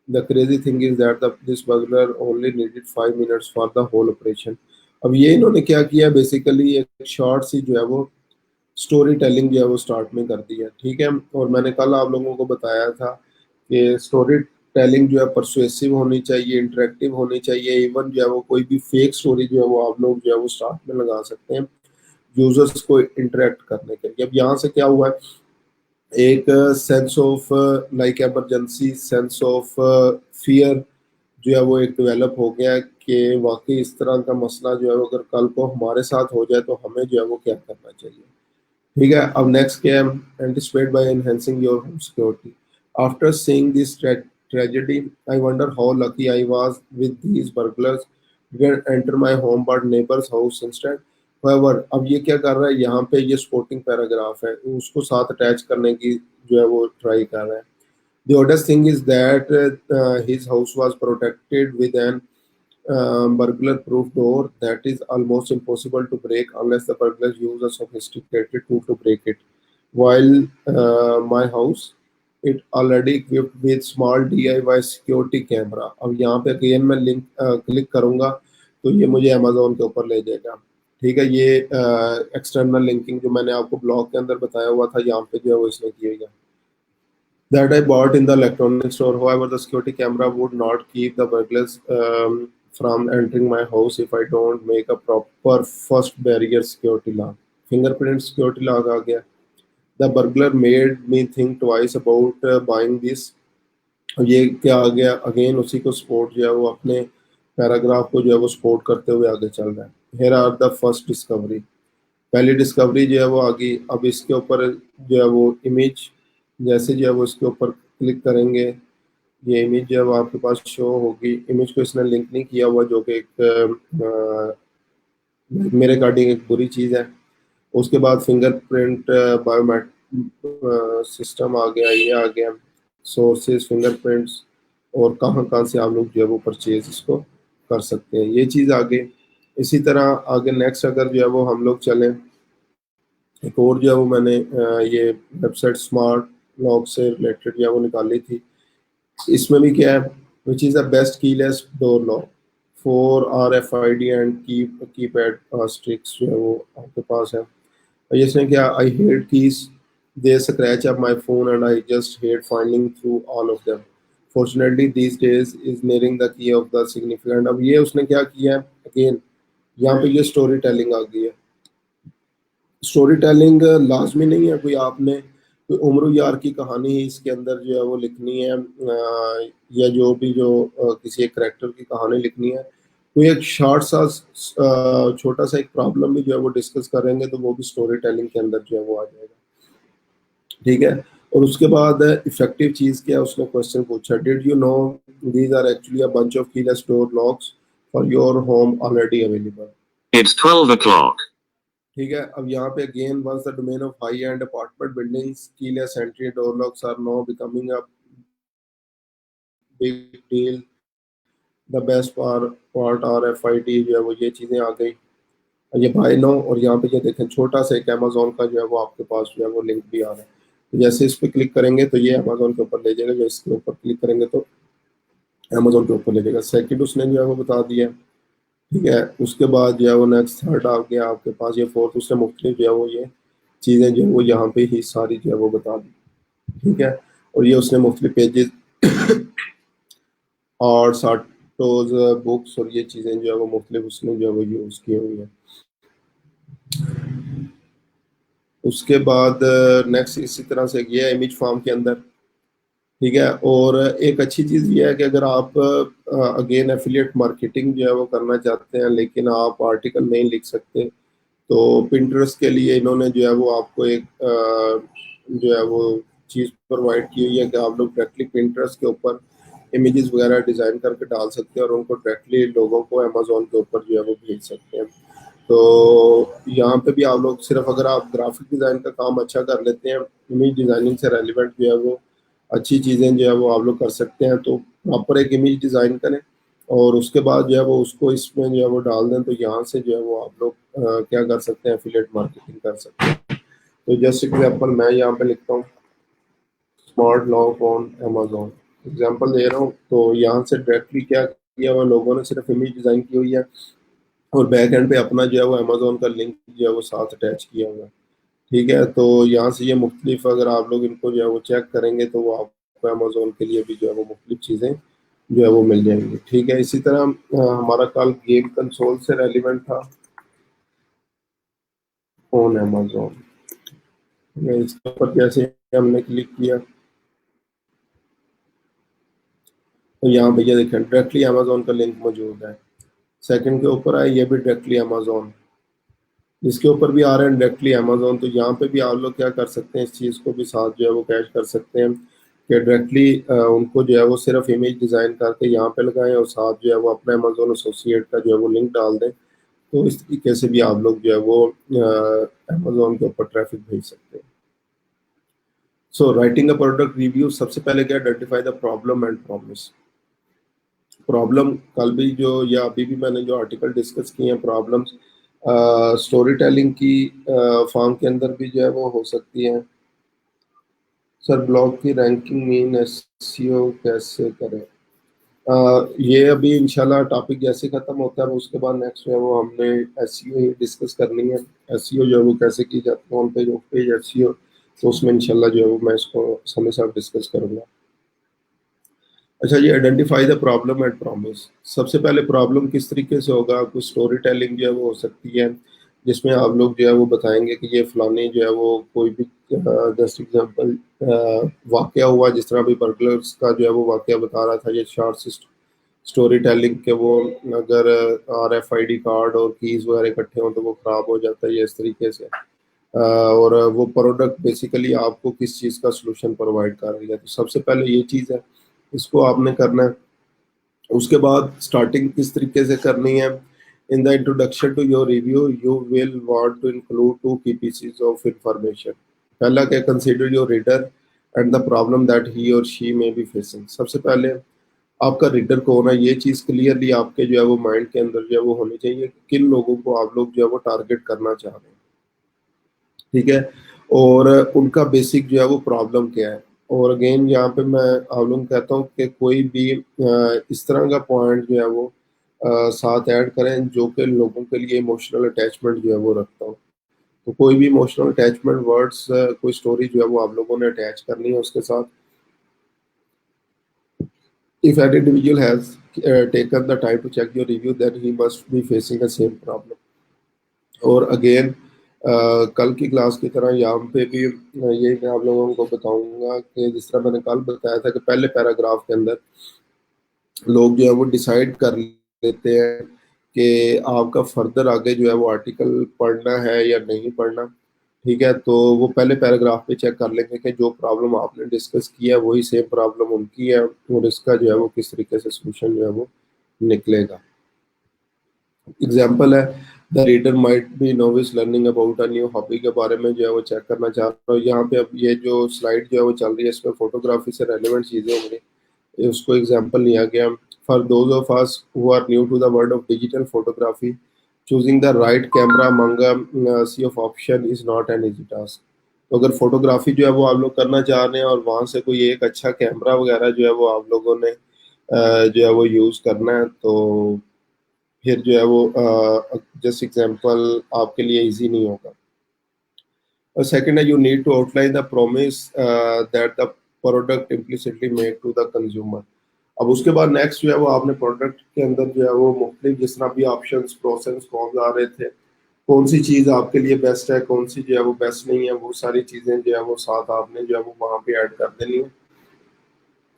The crazy thing is that this burglar only needed 5 minutes for the whole operation. अब ये इन्होंने क्या किया, basically एक short सी जो है वो story telling जो है वो स्टार्ट में कर दी है, ठीक है। और मैंने कल आप लोगों को बताया था कि स्टोरी टेलिंग जो है परसुएसिव होनी चाहिए, इंटरेक्टिव होनी चाहिए। इवन जो है वो कोई भी फेक स्टोरी जो है वो आप लोग जो है वो स्टार्ट में लगा सकते हैं यूजर्स को इंटरेक्ट करने के लिए। अब यहाँ से क्या हुआ है, एक sense of like emergency, sense of fear जो है वो एक डेवलप हो गया है कि वाकई इस तरह का मसला जो है वो अगर कल को हमारे साथ हो जाए तो हमें जो है वो क्या करना चाहिए, ठीक है। अब नेक्स्ट क्या है, anticipate bye enhancing your home security. After seeing this tragedy, I wonder how lucky I was with these burglars. Didn't enter my home but neighbor's house instead. However, अब ये क्या कर रहा है, यहाँ पे ये स्पोर्टिंग पैराग्राफ है, उसको साथ अटैच करने की जो है वो ट्राई कर रहा है। The oddest thing is that his house was protected with an burglar-proof door that is almost impossible to break unless the burglars use a sophisticated tool to break it. While my house, it already equipped with small DIY security camera. अब यहाँ पे again मैं link click करूँगा तो ये मुझे Amazon के ऊपर ले जाएगा, ठीक है। ये एक्सटर्नल लिंकिंग जो मैंने आपको ब्लॉग के अंदर बताया हुआ था, यहाँ पे जो है वो इसने किया गया that I bought in the electronics store. However, the security camera would not keep the burglars from entering my house if I don't make a proper first barrier security lock. Fingerprint security lock आ गया. The burglar made me think twice about buying this. ये क्या आ गया, again उसी को support जो है वो अपने पैराग्राफ को जो है वो सपोर्ट करते हुए आगे चल रहा है। Here are the first discovery. पहली डिस्कवरी जो है वो आ गई। अब इसके ऊपर जो है वो इमेज, जैसे जो है वो इसके ऊपर क्लिक करेंगे ये इमेज जो है वो आपके पास शो होगी। इमेज को इसने लिंक नहीं किया हुआ, जो कि एक मेरे अकॉर्डिंग एक बुरी चीज़ है। उसके बाद फिंगरप्रिंट बायोमेट्रिक सिस्टम आ गया, ये आ गया सोर्सेज फिंगरप्रिंट्स, और कहाँ कहाँ से आप लोग जो है वो परचेज इसको कर सकते हैं, ये चीज़ आ गई। इसी तरह आगे नेक्स्ट अगर जो है वो हम लोग चलें, एक और जो है वो मैंने ये वेबसाइट स्मार्ट लॉक से रिलेटेड जो है वो निकाली थी। इसमें भी क्या है, which is the best keyless door lock for RFID and keypad sticks जो है वो आपके पास है। और इसमें क्या, I hate keys, they scratch up my phone and I just hate finding through all of them. Fortunately these days is nearing the key of the significant. अब ये उसने क्या किया है, अगेन यहाँ पे ये स्टोरी टेलिंग आ गई है। स्टोरी टेलिंग लाजमी नहीं है कोई आपने कोई उम्र यार की कहानी ही इसके अंदर जो है वो लिखनी है, या जो भी जो किसी एक करेक्टर की कहानी लिखनी है। कोई एक शॉर्ट सा छोटा सा एक प्रॉब्लम भी जो है वो डिस्कस करेंगे तो वो भी स्टोरी टेलिंग के अंदर जो है वो आ जाएगा, ठीक है। और उसके बाद इफेक्टिव चीज़ क्या है, उसने क्वेश्चन पूछा, did you know these are actually a bunch of keyless door locks for your home already available. It's 12 o'clock. ठीक है। अब यहाँ पे again once the domain of high end apartment buildings keyless entry door locks are now becoming a big deal. The best part RFID जो है वो ये चीज़ें आ गई, ये बाय नो। और यहाँ पे ये देखें छोटा सा एक अमेजोन का जो है वो आपके पास जो है वो लिंक भी आ रहा है। तो जैसे इस पर क्लिक करेंगे तो ये अमेजोन के ऊपर ले जाएगा, जो इसके ऊपर क्लिक करेंगे तो अमेजोन के ऊपर ले जाएगा। सेकंड उसने जो है वो बता दिया, ठीक है। उसके बाद जो है वो नेक्स्ट थर्ड आ गया आपके पास, ये फोर्थ उसने मुख्तलिफ जो है वो ये चीज़ें जो है वो यहाँ पे ही सारी जो है वो बता दी, ठीक है। और ये उसने मुख्तलिफ पेजेस और साटोज बुक्स और ये चीज़ें जो है वो मुख्तलिफ उसने जो है वो यूज़ की हुई हैं। उसके बाद नेक्स्ट इसी तरह से ये इमेज फॉर्म के अंदर, ठीक है। और एक अच्छी चीज़ ये है कि अगर आप अगेन एफिलिएट मार्केटिंग जो है वो करना चाहते हैं लेकिन आप आर्टिकल नहीं लिख सकते, तो पिंटरेस्ट के लिए इन्होंने जो है वो आपको एक जो है वो चीज़ प्रोवाइड की हुई है कि आप लोग डायरेक्टली पिंटरेस्ट के ऊपर इमेजेस वगैरह डिज़ाइन करके डाल सकते हैं और उनको डायरेक्टली लोगों को अमेजोन के ऊपर जो है वो भेज सकते हैं। तो यहाँ पे भी आप लोग सिर्फ अगर आप ग्राफिक डिज़ाइन का काम अच्छा कर लेते हैं, इमेज डिज़ाइनिंग से रेलिवेंट जो है वो अच्छी चीज़ें जो है वो आप लोग कर सकते हैं, तो प्रॉपर एक इमेज डिज़ाइन करें और उसके बाद जो है वो उसको इसमें जो है वो डाल दें, तो यहाँ से जो है वो आप लोग क्या कर सकते हैं, एफिलिएट मार्केटिंग कर सकते हैं। तो जस्ट एग्जांपल मैं यहाँ पे लिखता हूँ smart lock on Amazon, example दे रहा हूँ। तो यहाँ से डायरेक्टली क्या किया हुआ, लोगों ने सिर्फ इमेज डिज़ाइन की हुई है और बैक एंड पे अपना जो है वो अमेजोन का लिंक जो है वो साथ अटैच किया हुआ है। ठीक है, तो यहाँ से ये मुख्तलिफ अगर आप लोग इनको जो है वो चेक करेंगे तो वो आपको अमेजोन के लिए भी जो है वो मुख्तलिफ चीज़ें जो है वो मिल जाएंगी। ठीक है, इसी तरह हमारा कल गेम कंसोल से रेलिवेंट था ऑन अमेजोन। इसके ऊपर जैसे हमने क्लिक किया तो यहाँ भैया देखें डायरेक्टली अमेजोन का लिंक मौजूद है। सेकंड के ऊपर आए, ये भी डायरेक्टली अमेजोन, जिसके ऊपर भी आ रहे हैं डायरेक्टली अमेजोन। तो यहाँ पे भी आप लोग क्या कर सकते हैं, इस चीज़ को भी साथ जो है वो कैच कर सकते हैं कि डायरेक्टली उनको जो है वो सिर्फ इमेज डिज़ाइन करके यहाँ पे लगाएं और साथ जो है वो अपना अमेजोन एसोसिएट का जो है वो लिंक डाल दें। तो इस तरीके से भी आप लोग जो है वो अमेजोन के ऊपर ट्रैफिक भेज सकते हैं। So writing a product review, सबसे पहले क्या, identify the problem and promise. Problem कल भी जो या अभी भी मैंने जो आर्टिकल डिस्कस किए हैं, प्रॉब्लम्स स्टोरी टेलिंग की फॉर्म के अंदर भी जो है वो हो सकती है। सर ब्लॉग की रैंकिंग मीन एसईओ कैसे करें? ये अभी इंशाल्लाह टॉपिक जैसे खत्म होता है उसके बाद नेक्स्ट जो है वो हमने एसईओ ही डिस्कस करनी है। एसईओ जो है वो कैसे की जाती है, on page of page SEO, तो उसमें इंशाल्लाह जो है वो मैं इसको समय साथ डिस्कस करूंगा। अच्छा जी, identify the problem and promise. सबसे पहले प्रॉब्लम किस तरीके से होगा, कुछ स्टोरी टेलिंग जो है वो हो सकती है जिसमें आप लोग जो है वो बताएंगे कि ये फलानी जो है वो कोई भी जस्ट एग्जांपल वाकया हुआ, जिस तरह अभी बर्गलर्स का जो है वो वाकया बता रहा था, ये शॉर्ट स्टोरी टेलिंग के वो अगर RFID कार्ड और कीज वगैरह इकट्ठे हों तो वो खराब हो जाता है, ये इस तरीके से और वो प्रोडक्ट बेसिकली आपको किस चीज़ का सोल्यूशन प्रोवाइड कर रही है। तो सबसे पहले ये चीज़ है, इसको आपने करना है। उसके बाद स्टार्टिंग किस तरीके से करनी है, in the introduction to your review you will want to include two key pieces of information. पहला क्या, consider your reader and the problem that he और शी मे बी फेसिंग। सबसे पहले आपका रीडर कौन है, ये चीज़ क्लियरली आपके जो है वो माइंड के अंदर जो है वो होनी चाहिए कि किन लोगों को आप लोग जो है वो टारगेट करना चाह रहे हैं। ठीक है, और उनका बेसिक जो है वो प्रॉब्लम क्या है। और अगेन यहाँ पे मैं आप लोगों को कहता हूँ कि कोई भी इस तरह का पॉइंट जो है वो साथ ऐड करें जो कि लोगों के लिए इमोशनल अटैचमेंट जो है वो रखता हो। तो कोई भी इमोशनल अटैचमेंट वर्ड्स, कोई स्टोरी जो है वो आप लोगों ने अटैच करनी है उसके साथ। If an individual has taken the time to check your review that he must be facing the same problem. और अगेन कल की क्लास की तरह यहाँ पे भी ये मैं आप लोगों को बताऊंगा कि जिस तरह मैंने कल बताया था कि पहले पैराग्राफ के अंदर लोग जो है वो डिसाइड कर लेते हैं कि आपका फर्दर आगे जो है वो आर्टिकल पढ़ना है या नहीं पढ़ना। ठीक है, तो वो पहले पैराग्राफ पे चेक कर लेंगे कि जो प्रॉब्लम आपने डिस्कस किया है वही सेम प्रॉब्लम उनकी है और इसका जो है वो किस तरीके से सोल्यूशन जो है वो निकलेगा। एग्जाम्पल है, the reader might be novice learning about a new hobby, के बारे में जो है वो चेक करना चाह रहा हूँ। यहाँ पे अब ये जो स्लाइड जो है वो चल रही है इसमें फोटोग्राफी से रेलिवेंट चीज़ें होंगी, ये उसको एग्जाम्पल लिया गया। For those of us who are new to the world of digital photography, choosing the right camera among sea of option is not an easy task. तो अगर फोटोग्राफी जो है वो आप लोग करना चाह रहे हैं और वहाँ से कोई एक अच्छा कैमरा वगैरह जो है वो आप लोगों ने जो है वो यूज़ करना है, तो फिर जो है वो जस्ट एग्जांपल आपके लिए इजी नहीं होगा। और सेकंड है, you need to outline the promise that the product implicitly make to the consumer. अब उसके बाद नेक्स्ट जो है वो आपने प्रोडक्ट के अंदर जो है वो मुख्तलिफ जिस तरह भी ऑप्शन प्रोस एंड कॉन्स आ रहे थे, कौन सी चीज़ आपके लिए बेस्ट है, कौन सी जो है वो बेस्ट नहीं है, वो सारी चीज़ें जो है वो साथ आपने जो है वो वहाँ पे ऐड कर देनी है।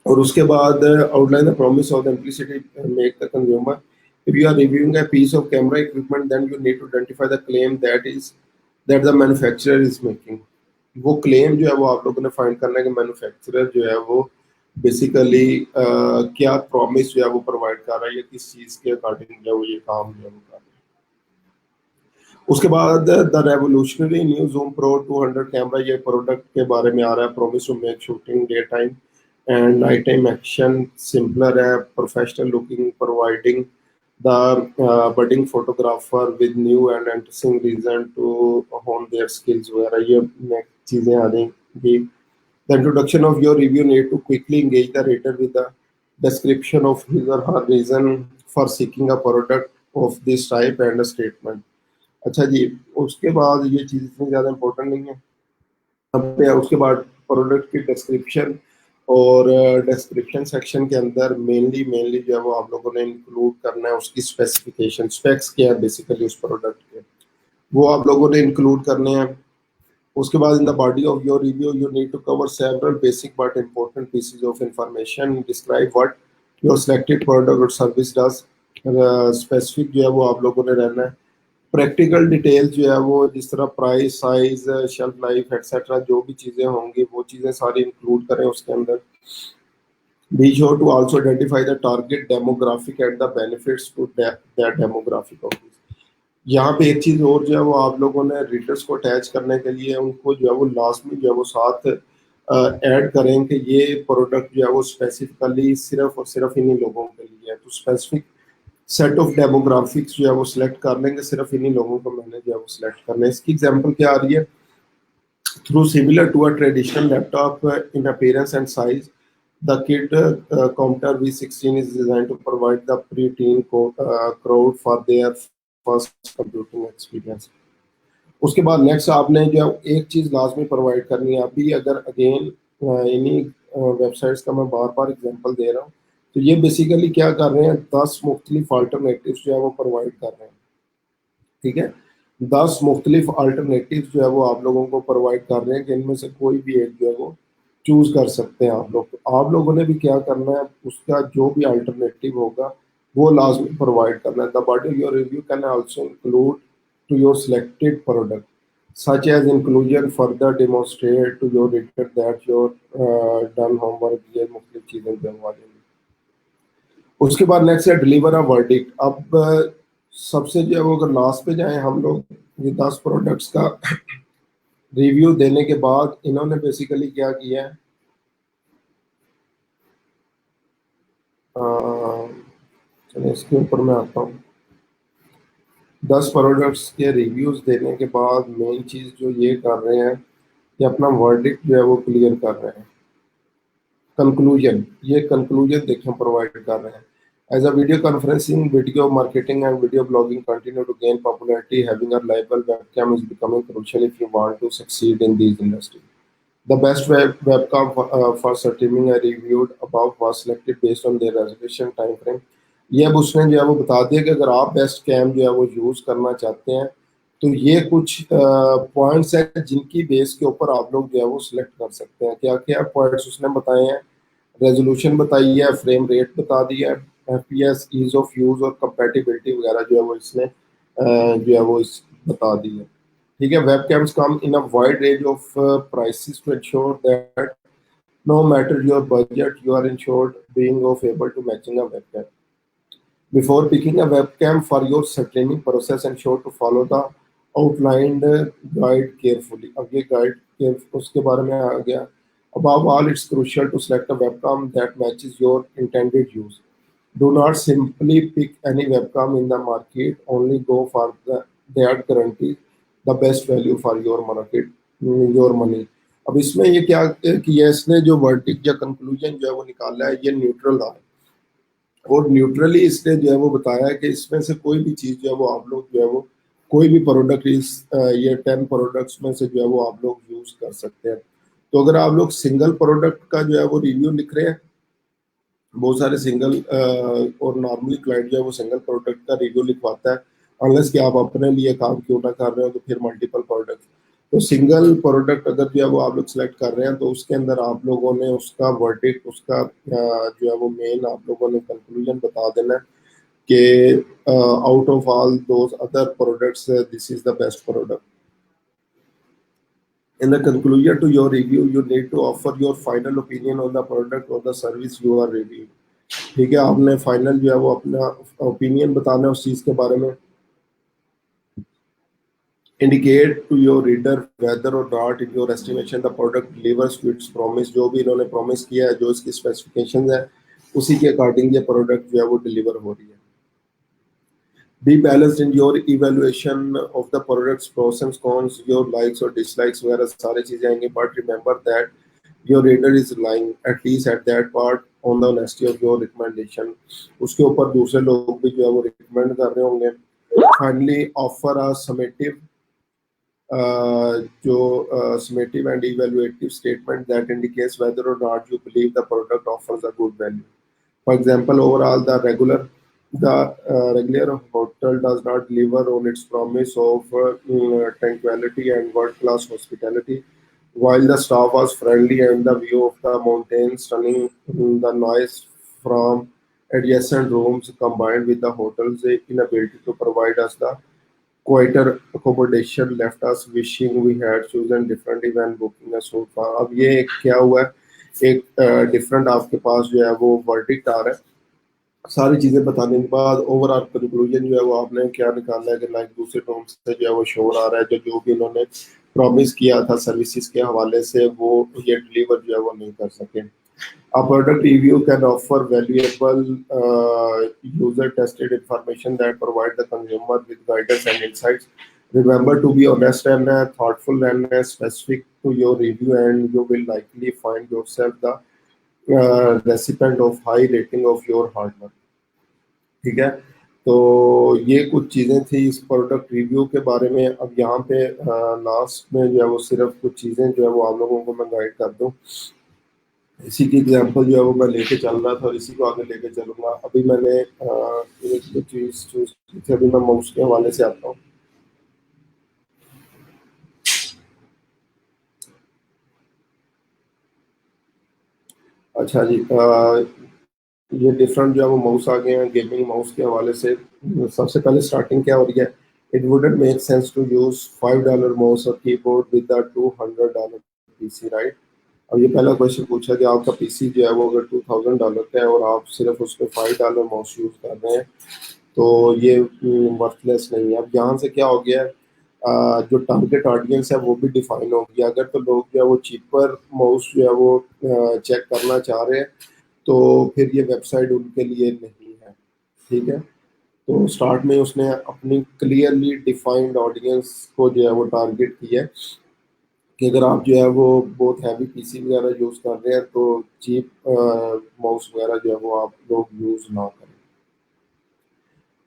और उसके बाद outline the promise of the simplicity make the consumer. if you are reviewing a piece of camera equipment then you need to identify the claim that the manufacturer is making। वो claim जो है वो आप लोगों ने find करना है कि मैन्युफैक्चरर जो है वो बेसिकली क्या प्रॉमिस जो है वो प्रोवाइड कर रहा है या किस चीज़ के अकॉर्डिंग जो है वो ये काम जो है वो कर रहा है। उसके बाद the revolutionary new zoom pro 200 camera, ये प्रोडक्ट के बारे में आ रहा है, promise to make shooting day time and night time action simpler है, professional looking, providing the budding photographer with new and interesting reason to hone their skills वगैरह, ये नेक्स्ट चीज़ें आ जाएंगी। The introduction of your review need to quickly engage the reader with a description of his or her reason for seeking a product of this type and a statement। अच्छा जी, उसके बाद ये चीज़ इतनी ज़्यादा इम्पोर्टेंट नहीं है अब पे। उसके बाद प्रोडक्ट की डिस्क्रिप्शन, और डिस्क्रिप्शन सेक्शन के अंदर मेनली जो है वो आप लोगों ने इंक्लूड करना है उसकी स्पेसिफिकेशन, स्पेक्स क्या है बेसिकली उस प्रोडक्ट के, वो आप लोगों ने इंक्लूड करने हैं। उसके बाद in the body of your review you need to cover several basic but important pieces of information, describe what your selected product और सर्विस डज। स्पेसिफिक जो है वो आप लोगों ने रहना है। प्रैक्टिकल डिटेल्स जो है वो जिस तरह price, size, shelf life etcetera, जो भी चीज़ें होंगी वो चीज़ें सारी इंक्लूड करें उसके अंदर। Be sure to also identify the target demographic and the benefits to that demographic of. यहाँ पे एक चीज़ और जो है वो आप लोगों ने रीडर्स को अटैच करने के लिए उनको जो है वो लास्ट में जो है वो साथ ऐड करें कि ये प्रोडक्ट जो है वो स्पेसिफिकली सिर्फ और सिर्फ इन्हीं लोगों के लिए है। तो स्पेसिफिक सेट ऑफ डेमोग्राफिक्स जो है वो सिलेक्ट कर लेंगे, सिर्फ इन्हीं लोगों को मैंने जो है वो सिलेक्ट करना है। इसकी एग्जांपल क्या आ रही है? Through similar to a traditional laptop in appearance and size, the kit Compter V16 is designed to provide the pre-teen crowd for their first computing experience। उसके बाद नेक्स्ट आपने जो एक चीज़ लाजमी प्रोवाइड करनी है। अभी अगर अगेन इन्हीं वेबसाइट्स का मैं बार बार एग्जांपल दे रहा हूँ, तो ये बेसिकली क्या कर रहे हैं, 10 मुख्तलिफ अल्टरनेटिव जो है वो प्रोवाइड कर रहे हैं। ठीक है, 10 मुख्तलिफ अल्टरनेटिव जो है वो आप लोगों को प्रोवाइड कर रहे हैं कि इनमें से कोई भी एक जो है वो चूज कर सकते हैं आप लोग। तो आप लोगों ने भी क्या करना है, उसका जो भी अल्टरनेटिव होगा वो लाजमी प्रोवाइड करना है। The body your review can also include to your selected product such as inclusion further demonstrate to your reader that your done homework. ये मुख्तलिफ चीज़ें जो हैं। उसके बाद नेक्स्ट है डिलीवर अ वर्डिक्ट। अब सबसे जो है वो अगर लास्ट पे जाएं हम लोग, ये 10 प्रोडक्ट्स का रिव्यू देने के बाद इन्होंने बेसिकली क्या किया है, चलिए इसके ऊपर मैं आता हूँ। 10 प्रोडक्ट्स के रिव्यूज देने के बाद मेन चीज़ जो ये कर रहे हैं कि अपना वर्डिक्ट जो है वो क्लियर कर रहे हैं। कंक्लूजन, ये कंक्लूजन देखें प्रोवाइड कर रहे हैं। As a video conferencing, video marketing, and video blogging continue to gain popularity, having a reliable webcam is becoming crucial if you want to succeed in these industries. The best webcam for streaming I reviewed above was selected based on their reservation time frame। ये अब उसने जो है वो बता दिया कि अगर आप बेस्ट कैम जो है वो यूज़ करना चाहते हैं तो ये कुछ पॉइंट्स हैं जिनकी बेस के ऊपर आप लोग जो है वो सिलेक्ट कर सकते हैं। क्या क्या पॉइंट्स उसने बताए हैं? रेजोल्यूशन बताई है, फ्रेम रेट बता दिया है, एफपीएस, ईज ऑफ यूज और कंपैटिबिलिटी वगैरह जो है वो इसने जो है वो इस बता दी है। ठीक है, webcams come in a wide range of prices to ensure that no matter your budget you are insured being of able to matching a webcam. Before picking a webcam for your streaming process, ensure to follow the outlined guide carefully। अब ये guide उसके बारे में आ गया। Above all, it's crucial to select a webcam that matches your intended use। Do not simply pick any webcam in the market, only go for that guarantees the best value for your market, your money। अब इसमें ये क्या किया, इसने जो verdict या conclusion जो है वो निकाला है, ये न्यूट्रल रहा है और न्यूट्रली इसने जो है वो बताया है कि इसमें से कोई भी चीज़ जो है वो आप लोग जो है वो कोई भी प्रोडक्ट इस ये 10 प्रोडक्ट्स में से जो है वो आप लोग यूज़ कर सकते हैं। तो अगर आप लोग सिंगल प्रोडक्ट का जो है वो रिव्यू लिख रहे हैं, बहुत सारे सिंगल और नॉर्मली क्लाइंट जो है वो सिंगल प्रोडक्ट का रिव्यू लिखवाता है, अनलेस कि आप अपने लिए काम क्यों ना कर रहे हो तो फिर मल्टीपल प्रोडक्ट। तो सिंगल प्रोडक्ट अगर जो है वो आप लोग सेलेक्ट कर रहे हैं तो उसके अंदर आप लोगों ने उसका वर्डिक्ट, उसका जो है वो मेन आप लोगों ने कंक्लूजन बता देना है कि out of all those other products this is the best product. In the conclusion to your review, you need to offer your final opinion on the product or the service you are reviewing। ठीक है, आपने final जो है वो अपना opinion बताना है उस चीज़ के बारे में। indicate to your reader whether or not in your estimation the product delivers to its promise। जो भी इन्होंने promise किया है, जो इसकी specifications है, उसी के according ये product जो है वो deliver हो रही है। Be balanced in your evaluation of the product's pros and cons, your likes or dislikes वगैरह सारी चीजें आएंगी, but remember that your reader is relying at least at that part on the honesty of your recommendation। उसके ऊपर दूसरे लोग भी जो है वो recommend कर रहे होंगे। Finally, offer a summative summative and evaluative statement that indicates whether or not you believe the product offers a good value। For example, overall, the regular hotel does not deliver on its promise of tranquility and world-class hospitality. While the staff was friendly and the view of the mountains stunning, the noise from adjacent rooms combined with the hotel's inability to provide us the quieter accommodation left us wishing we had chosen differently when booking a sofa। अब ये क्या हुआ है, एक different आपके पास जो है वो वर्डिक्ट आ रहा है। सारी चीजें बताने के बाद ओवरऑल कंक्लूजन जो है वो आपने क्या निकालना है कि लाइक दूसरे टर्म से जो है वो शोर आ रहा है, जो भी इन्होंने प्रॉमिस किया था सर्विसेज के हवाले से वो ये डिलीवर जो है वो नहीं कर सके। A product review can offer valuable user-tested information that provide the consumer with guidance and insights। Remember to be honest and thoughtful and specific to your review, and you will likely find yourself the recipient of high rating of your hard work। ठीक है, तो ये कुछ चीज़ें थी इस product review के बारे में। अब यहाँ पे लास्ट में जो है वो सिर्फ कुछ चीज़ें जो है वो आप लोगों को मैं गाइड कर दूँ। इसी की एग्जांपल जो है वो मैं लेके चल रहा था और इसी को आगे लेके चलूंगा। अभी मैंने एक चीज चूज की थी, अभी मैं माउस के हवाले से आता हूँ। अच्छा जी, ये डिफरेंट जो है वो माउस आ गए हैं गेमिंग माउस के हवाले से। सबसे पहले स्टार्टिंग क्या हो रही है, it wouldn't make sense to use $5 mouse और keyboard with the $200 PC, right. अब ये पहला क्वेश्चन पूछा कि आपका पीसी जो है वो अगर $2000 का है और आप सिर्फ उस पर $5 माउस यूज कर रहे हैं तो ये वर्थलेस नहीं है। अब यहाँ से क्या हो गया है, जो टारगेट ऑडियंस है वो भी डिफाइन हो गया। अगर तो लोग जो है वो चीपर माउस जो है वो चेक करना चाह रहे हैं तो फिर ये वेबसाइट उनके लिए नहीं है। ठीक है, तो स्टार्ट में उसने अपनी क्लियरली डिफाइंड ऑडियंस को जो है वो टारगेट किया है कि अगर आप जो है वो बहुत हैवी पीसी वगैरह यूज़ कर रहे हैं तो चीप माउस वगैरह जो है वो आप लोग यूज़ ना करें।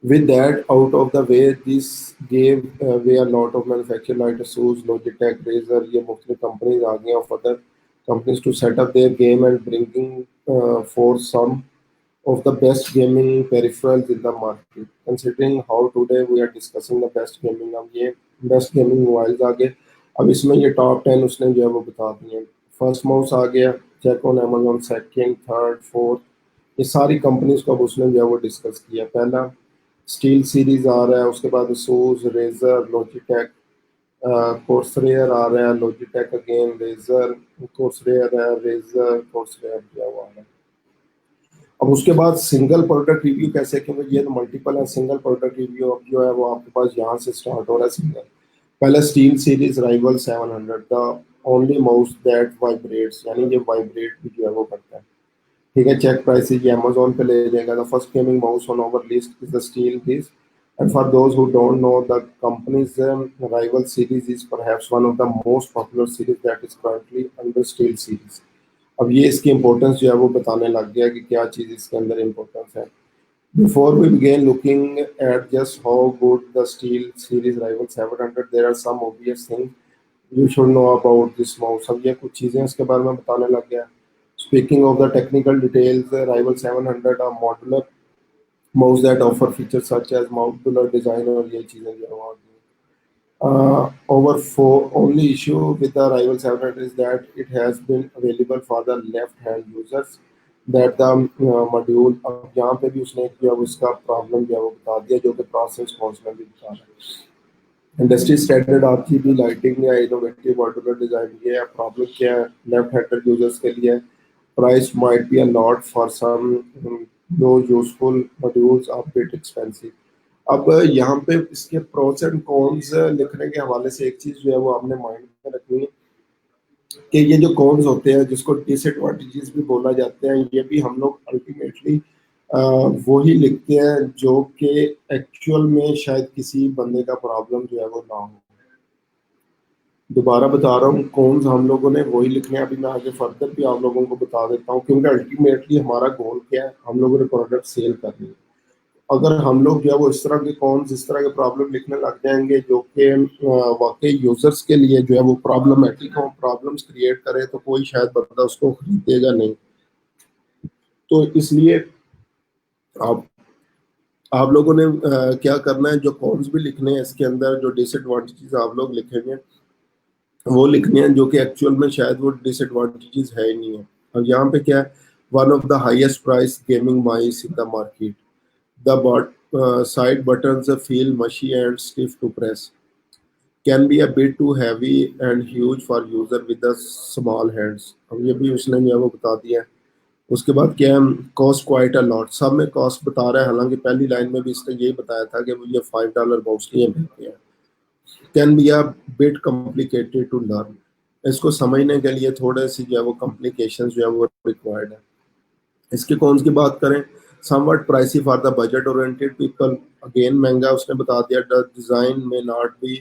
With that out of the way, this gave way a lot of manufacturers like ASUS, Logitech, Razer, ये मुख्तलिफ companies आ गई of other companies to set up their game and bringing for some of the best gaming peripherals in the market। Considering how today we are discussing the best gaming, अब ये best gaming mobiles आ गए। अब इसमें ये top 10 उसने जो है वो बता दिए। फर्स्ट माउस आ गया, check on Amazon, second, third, fourth, ये सारी कंपनीज को अब उसने जो है वो डिस्कस किया। पहला स्टील सीरीज आ रहा है, उसके बाद सूज, रेजर, लॉजिटेक, कोर्सरेयर आ रहा है, लॉजिटेक अगेन, रेजर, कोर्सरेयर है, रेजर, कोर्सरेयर क्या हुआ है। अब उसके बाद सिंगल प्रोडक्ट रिव्यू कैसे, क्योंकि ये तो मल्टीपल है। सिंगल प्रोडक्ट रिव्यू अब जो है वो आपके पास यहाँ से स्टार्ट हो रहा है सिंगल। पहले steel series rival 700, the only mouse that vibrates, यानी ये वाइब्रेट भी जो है वो करता है। ठीक है, चेक प्राइसेज ये अमेजोन पे ले जाएगा। The first gaming mouse on our list is the steel this, and for those who don't know, the company's rival series is perhaps one of the most popular series that is currently under steel series। अब ये इसकी importance जो है वो बताने लग गया कि क्या चीज़ इसके अंदर इम्पोर्टेंस है। Before we begin looking at just how good the steel series rival 700, there are some obvious things you should know about this mouse। अब ये कुछ चीज़ें इसके बारे में बताने लग गया। Speaking of the technical details, the rival 700 are modular mouse that offer features such as modular design और ये चीज़ें जो है वो आ गई। Our only issue with the Rival 700 is that it has been available for the left-hand users, that the module। अब यहाँ पे भी उसने जो है उसका प्रॉब्लम जो है वो बता दिया, जो कि प्रोसेस कॉस्ट में भी बता रहा है। इंडस्ट्री स्टैंडर्ड RGB लाइटिंग या इनोवेटिव मॉड्यूलर डिजाइन, ये प्रॉब्लम क्या है लेफ्ट हैंडर यूजर्स के लिए। Price might be a lot for some, though useful modules are bit expensive. अब यहाँ पे इसके प्रोस एंड कॉन्स लिखने के हवाले से एक चीज जो है वो आपने माइंड में रखनी है कि ये जो कॉन्स होते हैं जिसको डिसएडवांटेजेस भी बोला जाते हैं, ये भी हम लोग अल्टीमेटली वो ही लिखते हैं जो कि एक्चुअल में शायद किसी बंदे का प्रॉब्लम जो है वो ना हो। दोबारा बता रहा हूँ, कॉन्स हम लोगों ने वही लिखने हैं। अभी मैं आगे फर्दर भी आप लोगों को बता देता हूँ, क्योंकि अल्टीमेटली हमारा गोल क्या है, हम लोगों ने प्रोडक्ट सेल करनी है। अगर हम लोग जो है वो इस तरह के कॉन्स, इस तरह के प्रॉब्लम लिखने लग जाएंगे जो कि वाकई यूजर्स के लिए जो है वो प्रॉब्लमेटिक हो, प्रॉब्लम्स क्रिएट करे, तो कोई शायद बंदा उसको खरीदेगा नहीं। तो इसलिए आप आप लोगों ने क्या करना है, जो कॉन्स भी लिखने हैं इसके अंदर, जो डिसएडवांटेजेस आप लोग लिखेंगे वो लिखने हैं जो कि एक्चुअल में शायद वो डिसएडवांटेजेस है ही नहीं है। और यहाँ पे क्या है, one of the highest price gaming mice in the market, the side buttons feel mushy and stiff to press, can be a bit too heavy and huge for user with the small hands। अब ये भी उसने जो है वो बता दिया है। उसके बाद क्या है, कॉस्ट क्वाइट अ लॉट, सब में कॉस्ट बता रहा है, हालांकि पहली लाइन में भी इसने यही बताया था कि वो ये $5 मोस्टली मिलते हैं। Can be a bit complicated to learn, इसको समझने के लिए थोड़े सी जो है वो कॉम्प्लिकेशन जो है वो रिक्वायर्ड है। इसके कौन की बात करें, somewhat pricey for the budget oriented people, again महंगा उसने बता दिया। The design may not be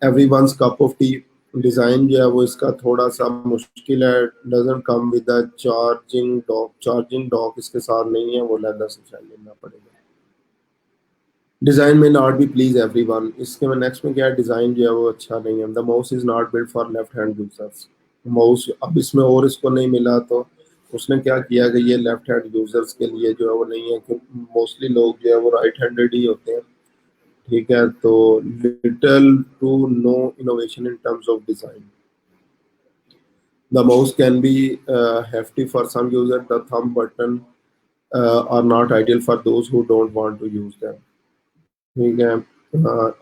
everyone's cup of tea, design जो है वो इसका थोड़ा सा मुश्किल है। Doesn't come with the charging dock, charging dock इसके साथ नहीं है, वो लेदर से शायद लेना पड़ेगा। Design may not be please everyone, इसके में नेक्स्ट में क्या है, डिज़ाइन जो है वो अच्छा नहीं है। The mouse is not built for left hand users, mouse अब इसमें और इसको नहीं मिला, तो उसने क्या किया कि ये लेफ्ट हैंड यूजर्स के लिए जो है वो नहीं है, क्योंकि मोस्टली लोग जो है वो राइट हैंडेड ही होते हैं। ठीक है, तो little to no innovation in terms of design. The mouse can be hefty for some user, the thumb button are not ideal for those who don't want to use them। ठीक है,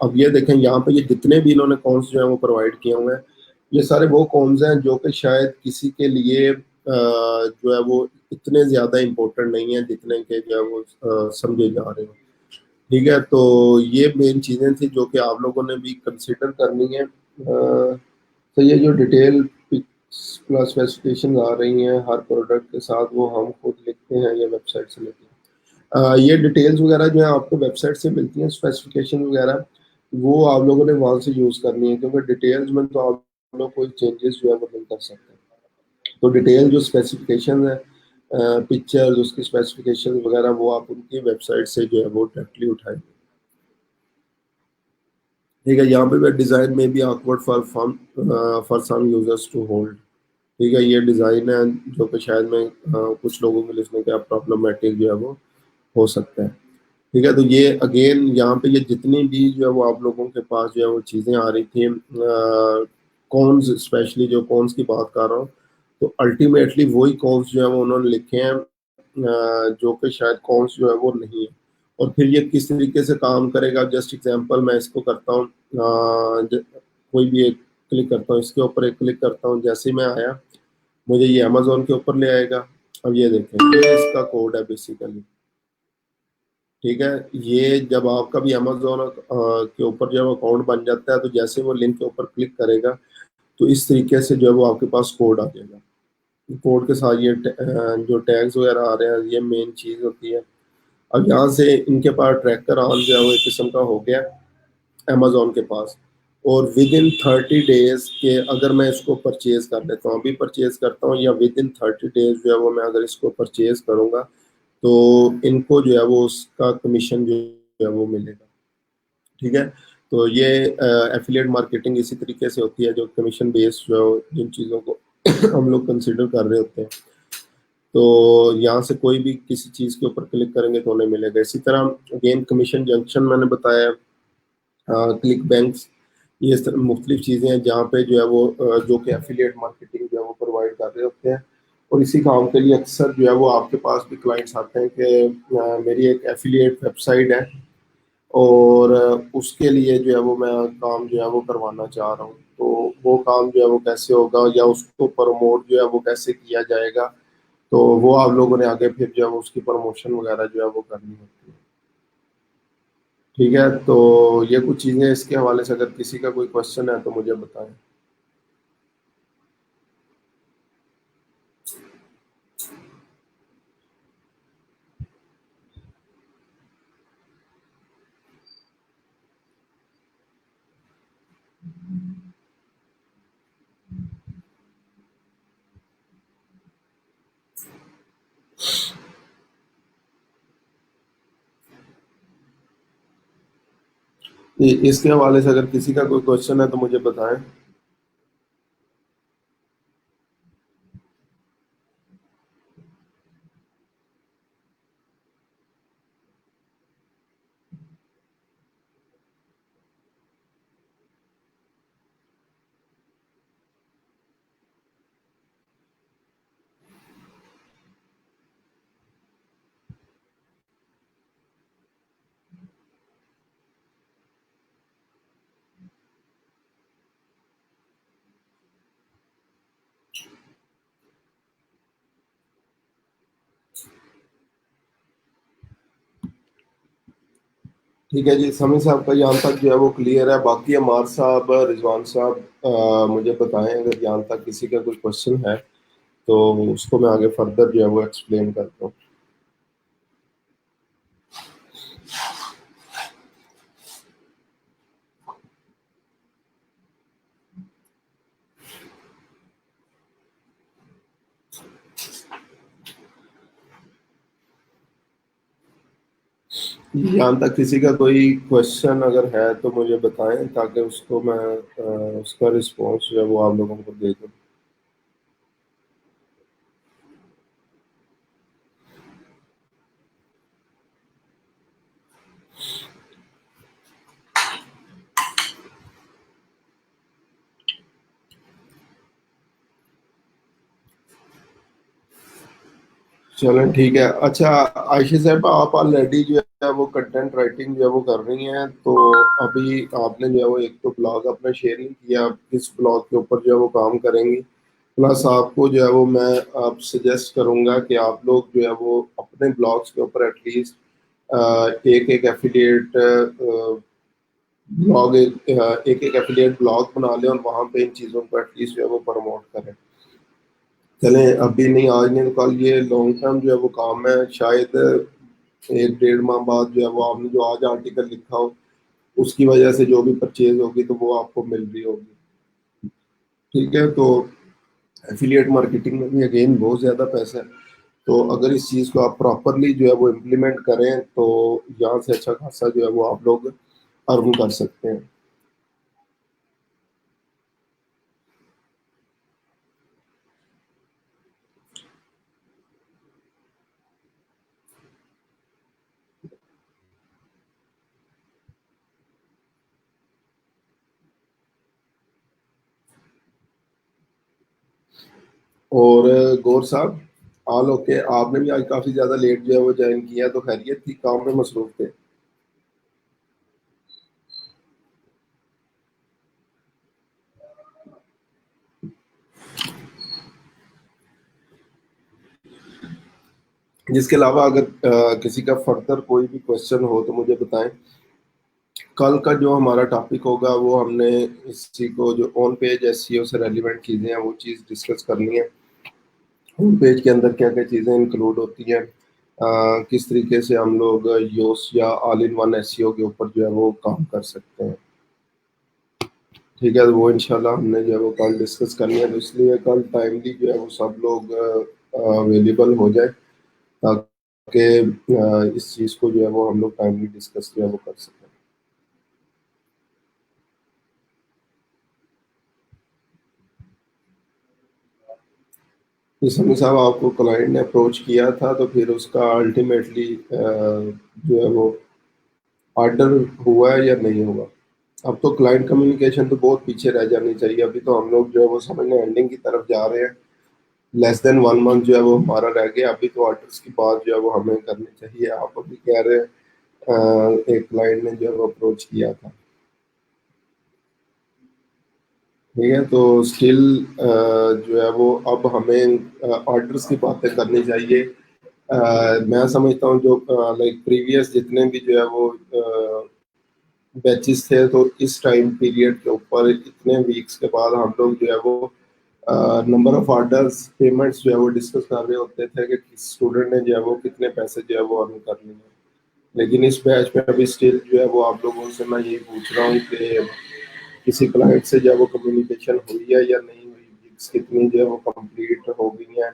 अब ये देखें यहाँ पे, ये जितने भी इन्होंने कॉन्स जो है वो प्रोवाइड किए हुए हैं, ये सारे वो कॉन्स हैं जो कि शायद किसी के लिए जो है वो इतने ज़्यादा इम्पोर्टेंट नहीं है जितने के जो है वो समझे जा रहे हैं। ठीक है, तो ये मेन चीज़ें थी जो कि आप लोगों ने भी कंसिडर करनी है। तो ये जो डिटेल प्लस स्पेसिफिकेशन आ रही हैं हर प्रोडक्ट के साथ, वो हम खुद लिखते हैं या वेबसाइट से लेते हैं। ये डिटेल्स वगैरह जो है आपको वेबसाइट से मिलती हैं, स्पेसिफिकेशन वगैरह वो आप लोगों ने वहाँ से यूज़ करनी है, क्योंकि डिटेल्स में तो आप लोग कोई चेंजेस जो है वो नहीं कर सकते। तो डिटेल जो स्पेसिफिकेशन है, पिक्चर्स, उसकी स्पेसिफिकेशन वगैरह, वो आप उनकी वेबसाइट से जो है वो डायरेक्टली उठाएंगे। ठीक है, यहाँ पे डिज़ाइन में भी awkward for some users to hold. ठीक है, ये डिज़ाइन है जो कि शायद में कुछ लोगों के लिए इसमें क्या प्रॉब्लमेटिक जो है वो हो सकता है। ठीक है, तो ये अगेन यहाँ पे ये जितनी भी जो है वो आप लोगों के पास जो है वो चीज़ें आ रही थी, कॉन्स, स्पेशली जो कॉन्स की बात कर रहा हूँ, तो अल्टीमेटली वही कॉन्स जो है वो उन्होंने लिखे हैं जो कि शायद कॉन्स जो है वो नहीं है। और फिर ये किस तरीके से काम करेगा, जस्ट एग्जांपल मैं इसको करता हूँ, कोई भी एक क्लिक करता हूँ, इसके ऊपर एक क्लिक करता हूँ, जैसे ही मैं आया मुझे ये अमेजोन के ऊपर ले आएगा। अब ये देखें, ये इसका कोड है बेसिकली। ठीक है, ये जब आपका भी अमेजोन के ऊपर जब अकाउंट बन जाता है, तो जैसे वो लिंक के ऊपर क्लिक करेगा तो इस तरीके से जो है वो आपके पास कोड आ जाएगा। कोड के साथ ये जो टैग्स वगैरह आ रहे हैं, ये मेन चीज़ होती है। अब यहाँ से इनके पास ट्रैकर ऑन जो है वो एक किस्म का हो गया अमेजोन के पास। और विद इन 30 डेज के अगर मैं इसको परचेज कर लेता हूँ, अभी परचेज करता हूँ, या विद इन 30 डेज जो है वो मैं अगर इसको परचेज करूँगा, तो इनको जो है वो उसका कमीशन जो है वो मिलेगा। ठीक है, तो ये एफिलिएट मार्केटिंग इसी तरीके से होती है, जो कमीशन बेस्ड जो जिन चीज़ों को हम लोग कंसिडर कर रहे होते हैं। तो यहाँ से कोई भी किसी चीज़ के ऊपर क्लिक करेंगे तो उन्हें मिलेगा। इसी तरह अगेन कमीशन जंक्शन मैंने बताया, क्लिक बैंक्स, ये मुख्तलिफ चीज़ें हैं जहाँ पे जो है वो जो कि एफिलिएट मार्केटिंग जो है वो प्रोवाइड कर रहे होते हैं। और इसी काम के लिए अक्सर जो है वो आपके पास भी क्लाइंट्स आते हैं कि मेरी एक एफिलिएट वेबसाइट है और उसके लिए जो है वो मैं काम जो है वो करवाना चाह रहा हूँ। तो वो काम जो है वो कैसे होगा, या उसको प्रमोट जो है वो कैसे किया जाएगा, तो वो आप लोगों ने आगे फिर जो है वो उसकी प्रमोशन वगैरह जो है वो करनी होती है। ठीक है, तो ये कुछ चीज़ें इसके हवाले से, अगर किसी का कोई क्वेश्चन है तो मुझे बताएं। इसके हवाले से अगर किसी का कोई क्वेश्चन है तो मुझे बताएं। ठीक है जी, समी साहब का यहाँ तक जो है वो क्लियर है। बाकी अमार साहब, रिजवान साहब, मुझे बताएं अगर यहाँ तक किसी का कोई क्वेश्चन है तो उसको मैं आगे फर्दर जो है वो एक्सप्लेन करता हूँ। यहाँ तक किसी का कोई क्वेश्चन अगर है तो मुझे बताएं, ताकि उसको मैं उसका रिस्पॉन्स जो है वो आप लोगों को दे दूँ। चलें ठीक है। अच्छा, आयशा साहब, आप ऑलरेडी जो है वो कंटेंट राइटिंग जो है वो कर रही हैं, तो अभी आपने जो है वो एक तो ब्लॉग अपना शेयर नहीं किया, आप किस ब्लॉग के ऊपर जो है वो काम करेंगी। प्लस आपको जो है वो मैं आप सजेस्ट करूंगा कि आप लोग जो है वो अपने ब्लॉग्स के ऊपर एटलीस्ट एक एक एफिलिएट ब्लॉग एक एक एफिलिएट ब्लॉग बना लें और वहाँ पे इन चीज़ों को एटलीस्ट जो है वो प्रमोट करें। चलें, अभी नहीं, आज नहीं तो कल, ये लॉन्ग टर्म जो है वो काम है। शायद एक डेढ़ माह बाद जो है वो आपने जो आज आर्टिकल लिखा हो, उसकी वजह से जो भी परचेज होगी तो वो आपको मिल रही होगी। ठीक है, तो एफिलिएट मार्केटिंग में भी अगेन बहुत ज़्यादा पैसा है। तो अगर इस चीज़ को आप प्रॉपरली जो है वो इम्प्लीमेंट करें तो यहाँ से अच्छा खासा जो है वो आप लोग अर्न कर सकते हैं। और गौर साहब, ऑल ओके? आपने भी आज काफ़ी ज़्यादा लेट जो है वो ज्वाइन किया, तो खैरियत थी, काम में मसरूफ थे? जिसके अलावा अगर किसी का फर्दर कोई भी क्वेश्चन हो तो मुझे बताएं। कल का जो हमारा टॉपिक होगा वो हमने इसी को जो ऑन पेज एसईओ से रेलिवेंट चीज़ें हैं वो चीज़ डिस्कस करनी है। होम पेज के अंदर क्या क्या चीज़ें इंक्लूड होती हैं, किस तरीके से हम लोग योस या ऑल इन वन एसईओ के ऊपर जो है वो काम कर सकते हैं। ठीक है, तो वो इंशाल्लाह हमने जो है वो कल डिस्कस करनी है, तो इसलिए कल टाइमली जो है वो सब लोग अवेलेबल हो जाए, ताकि इस चीज़ को जो है वो हम लोग टाइमली डिस्कस जो है वो कर सकें। इस समय साहब, आपको क्लाइंट ने अप्रोच किया था तो फिर उसका अल्टीमेटली जो है वो ऑर्डर हुआ है या नहीं हुआ? अब तो क्लाइंट कम्युनिकेशन तो बहुत पीछे रह जानी चाहिए। अभी तो हम लोग जो है वो समझने एंडिंग की तरफ जा रहे हैं। लेस देन वन मंथ जो है वो हमारा रह गया। अभी तो ऑर्डर्स की बात जो है वो हमें करनी चाहिए। आप अभी कह रहे हैं एक क्लाइंट ने जो है वो अप्रोच किया था। ठीक है, तो स्टिल जो है वो अब हमें ऑर्डर्स की बातें करनी चाहिए। मैं समझता हूँ जो लाइक प्रीवियस जितने भी जो है वो बैचेस थे, तो इस टाइम पीरियड के ऊपर इतने वीक्स के बाद हम लोग जो है वो नंबर ऑफ ऑर्डर्स पेमेंट्स जो है वो डिस्कस कर रहे होते थे कि किस स्टूडेंट ने जो है वो कितने पैसे जो है वो अर्न कर लिए हैं। लेकिन इस बैच में अभी स्टिल जो है वो आप लोगों से मैं यही पूछ रहा हूँ कि किसी क्लाइंट से जो है वो कम्युनिकेशन हुई है या नहीं हुई, वीक्स कितनी जो है वो कंप्लीट हो गई हैं,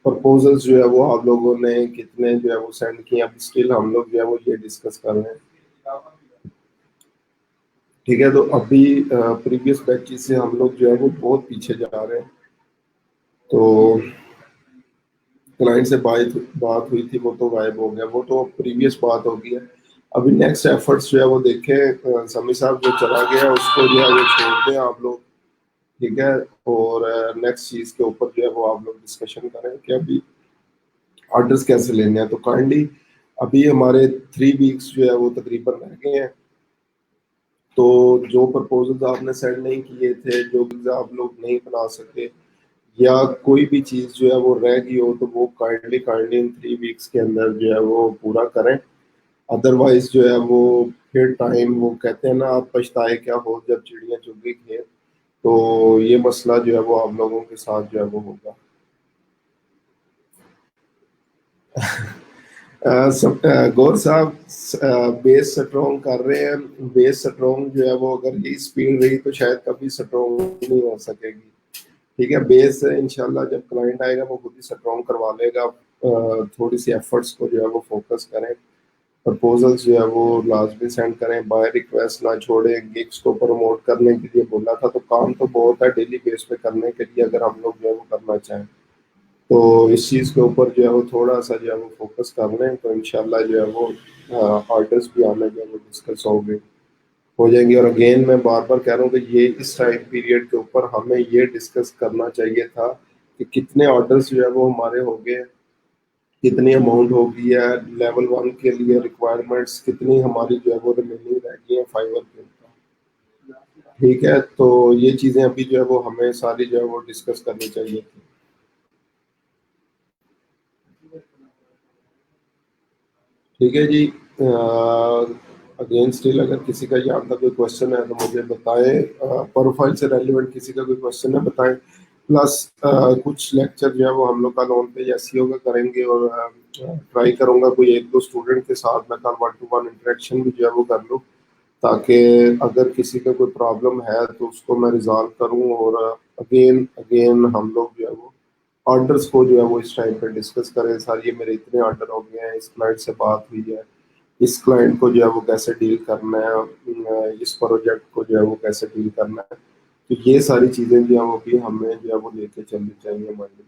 प्रपोजल्स जो है वो आप लोगों ने कितने जो है वो सेंड किए, अभी स्टिल हम लोग जो है वो ये डिस्कस कर रहे हैं। ठीक है, तो अभी प्रीवियस बैचेस से हम लोग जो है वो बहुत पीछे जा रहे हैं। तो क्लाइंट से बात बात हुई थी, वो तो गायब हो गया, वो तो प्रीवियस बात हो गई है। अभी नेक्स्ट एफर्ट्स जो है वो देखें, समी साहब जो चला गया उसको जो है वो छोड़ दें आप लोग। ठीक है, और नेक्स्ट चीज के ऊपर जो है वो आप लोग डिस्कशन करें कि अभी ऑर्डर्स कैसे लेने हैं। तो काइंडली अभी हमारे 3 वीक्स जो है वो तकरीबन रह गए हैं। तो जो प्रपोजल्स आपने सेंड नहीं किए थे, जो वीजा आप लोग नहीं बना सके, या कोई भी चीज जो है वो रह गई हो, तो वो काइंडली काइंडली इन 3 वीक्स के अंदर जो है वो पूरा करें। अदरवाइज जो है वो फिर टाइम, वो कहते हैं ना, आप पछताए क्या हो जब चिड़िया चुग गई खेत। तो ये मसला जो है वो आप लोगों के साथ जो है वो होगा। गौर साहब, बेस स्ट्रॉन्ग कर रहे हैं। बेस स्ट्रॉन्ग जो है वो अगर ये स्पीड रही तो शायद कभी स्ट्रॉन्ग नहीं हो सकेगी। ठीक है, बेस इंशाल्लाह जब क्लाइंट आएगा वो खुद ही स्ट्रॉन्ग करवा लेगा। थोड़ी सी एफर्ट्स को जो है वो फोकस करें, प्रपोजल्स जो है वो लाजमी सेंड करें, बाय रिक्वेस्ट ना छोड़ें। गिग्स को प्रमोट करने के लिए बोला था, तो काम तो बहुत है डेली बेस पे करने के लिए, अगर हम लोग जो है वो करना चाहें। तो इस चीज़ के ऊपर जो है वो थोड़ा सा जो है वो फोकस कर लें, तो इंशाल्लाह जो है वो ऑर्डर्स भी आने जो है वो डिस्कस हो जाएंगे। और अगेन मैं बार बार कह रहा हूँ कि ये इस टाइम पीरियड के ऊपर हमें ये डिस्कस करना चाहिए था कि कितने ऑर्डर्स जो है वो हमारे हो गए, कितनी अमाउंट हो गई है, लेवल 1 के लिए रिक्वायरमेंट्स कितनी हमारी जो है वो रिमेनिंग रह गई है फाइवर के ऊपर। ठीक है, तो ये चीज़ें अभी जो है वो हमें सारी जो है वो डिस्कस करनी चाहिए थी। ठीक है जी। अगेन स्टिल अगर किसी का यहाँ तक कोई क्वेश्चन है तो मुझे बताएं। प्रोफाइल से रेलिवेंट किसी का कोई क्वेश्चन है बताएं। प्लस कुछ लेक्चर जो है वो हम लोग कल ऑन पे एसईओ का करेंगे, और ट्राई करूंगा कोई एक दो स्टूडेंट के साथ मैं कल 1-to-1 इंटरेक्शन भी जो है वो कर लूँ, ताकि अगर किसी का कोई प्रॉब्लम है तो उसको मैं रिजॉल्व करूं। और अगेन अगेन हम लोग जो है वो ऑर्डर्स को जो है वो इस टाइम पे डिस्कस करें। सर ये मेरे इतने ऑर्डर हो गए हैं, इस क्लाइंट से बात हुई है, इस क्लाइंट को जो है वो कैसे डील करना है, इस प्रोजेक्ट को जो है वो कैसे डील करना है। तो ये सारी चीज़ें जो है वो भी हमें जो है वो लेके चलनी चाहिए माइंड में।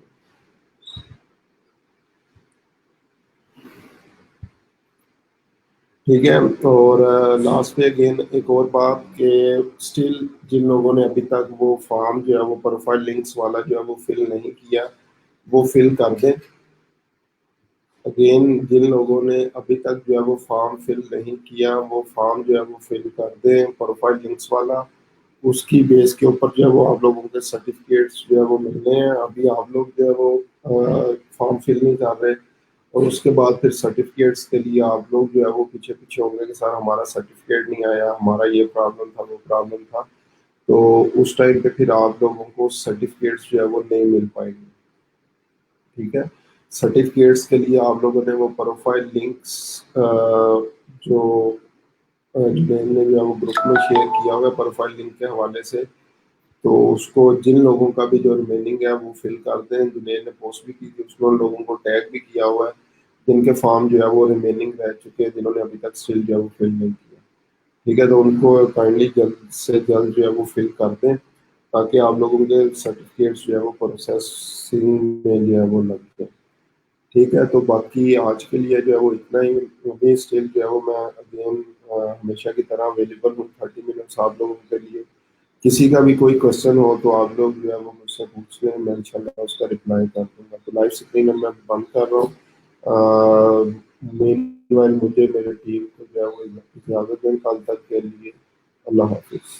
ठीक है, और लास्ट पे अगेन एक और बात कि स्टिल जिन लोगों ने अभी तक वो फॉर्म जो है वो प्रोफाइल लिंक्स वाला जो है वो फिल नहीं किया, वो फिल कर दें। अगेन जिन लोगों ने अभी तक जो है वो फॉर्म फिल नहीं किया, वो फॉर्म जो है वो फिल कर दें प्रोफाइल लिंक्स वाला। उसकी बेस के ऊपर जो है वो आप लोगों के सर्टिफिकेट्स जो है वो मिलने हैं। अभी आप लोग जो है वो फॉर्म फिल नहीं कर रहे, और उसके बाद फिर सर्टिफिकेट्स के लिए आप लोग जो है वो पीछे पीछे होंगे कि सर हमारा सर्टिफिकेट नहीं आया, हमारा ये प्रॉब्लम था, वो प्रॉब्लम था। तो उस टाइम पे फिर आप लोगों को सर्टिफिकेट्स जो है वो नहीं मिल पाएंगे। ठीक है, सर्टिफिकेट्स के लिए आप लोगों ने वो प्रोफाइल लिंक्स जो जुनैद ने जो है वो ग्रुप में शेयर किया हुआ है प्रोफाइल लिंक के हवाले से, तो उसको जिन लोगों का भी जो रिमेनिंग है वो फिल कर दें। जुनैद ने पोस्ट भी की थी, उसमें उन लोगों को टैग भी किया हुआ है जिनके फॉर्म जो है वो रिमेनिंग रह चुके हैं, जिन्होंने अभी तक स्टिल जो है वो फिल नहीं किया। ठीक है, तो उनको काइंडली जल्द से जल्द जो है वो फिल कर दें, ताकि आप लोगों के सर्टिफिकेट्स जो है वो प्रोसेसिंग में जो है वो लग जाए। ठीक है, तो बाकी आज के लिए जो है वो इतना ही। अभी स्टिल जो है वो मैं अगेन हमेशा की तरह अवेलेबल हूँ 30 मिनट्स आप लोगों के लिए। किसी का भी कोई क्वेश्चन हो तो आप लोग जो है वो मुझसे पूछ लें, मैं इंशाल्लाह उसका रिप्लाई कर दूंगा। तो लाइव स्क्रीन मैं बंद कर रहा हूँ। मेनवाइल मुझे मेरे टीम को जो है वो इजाज़त दें कल तक के लिए। अल्लाह हाफिज़।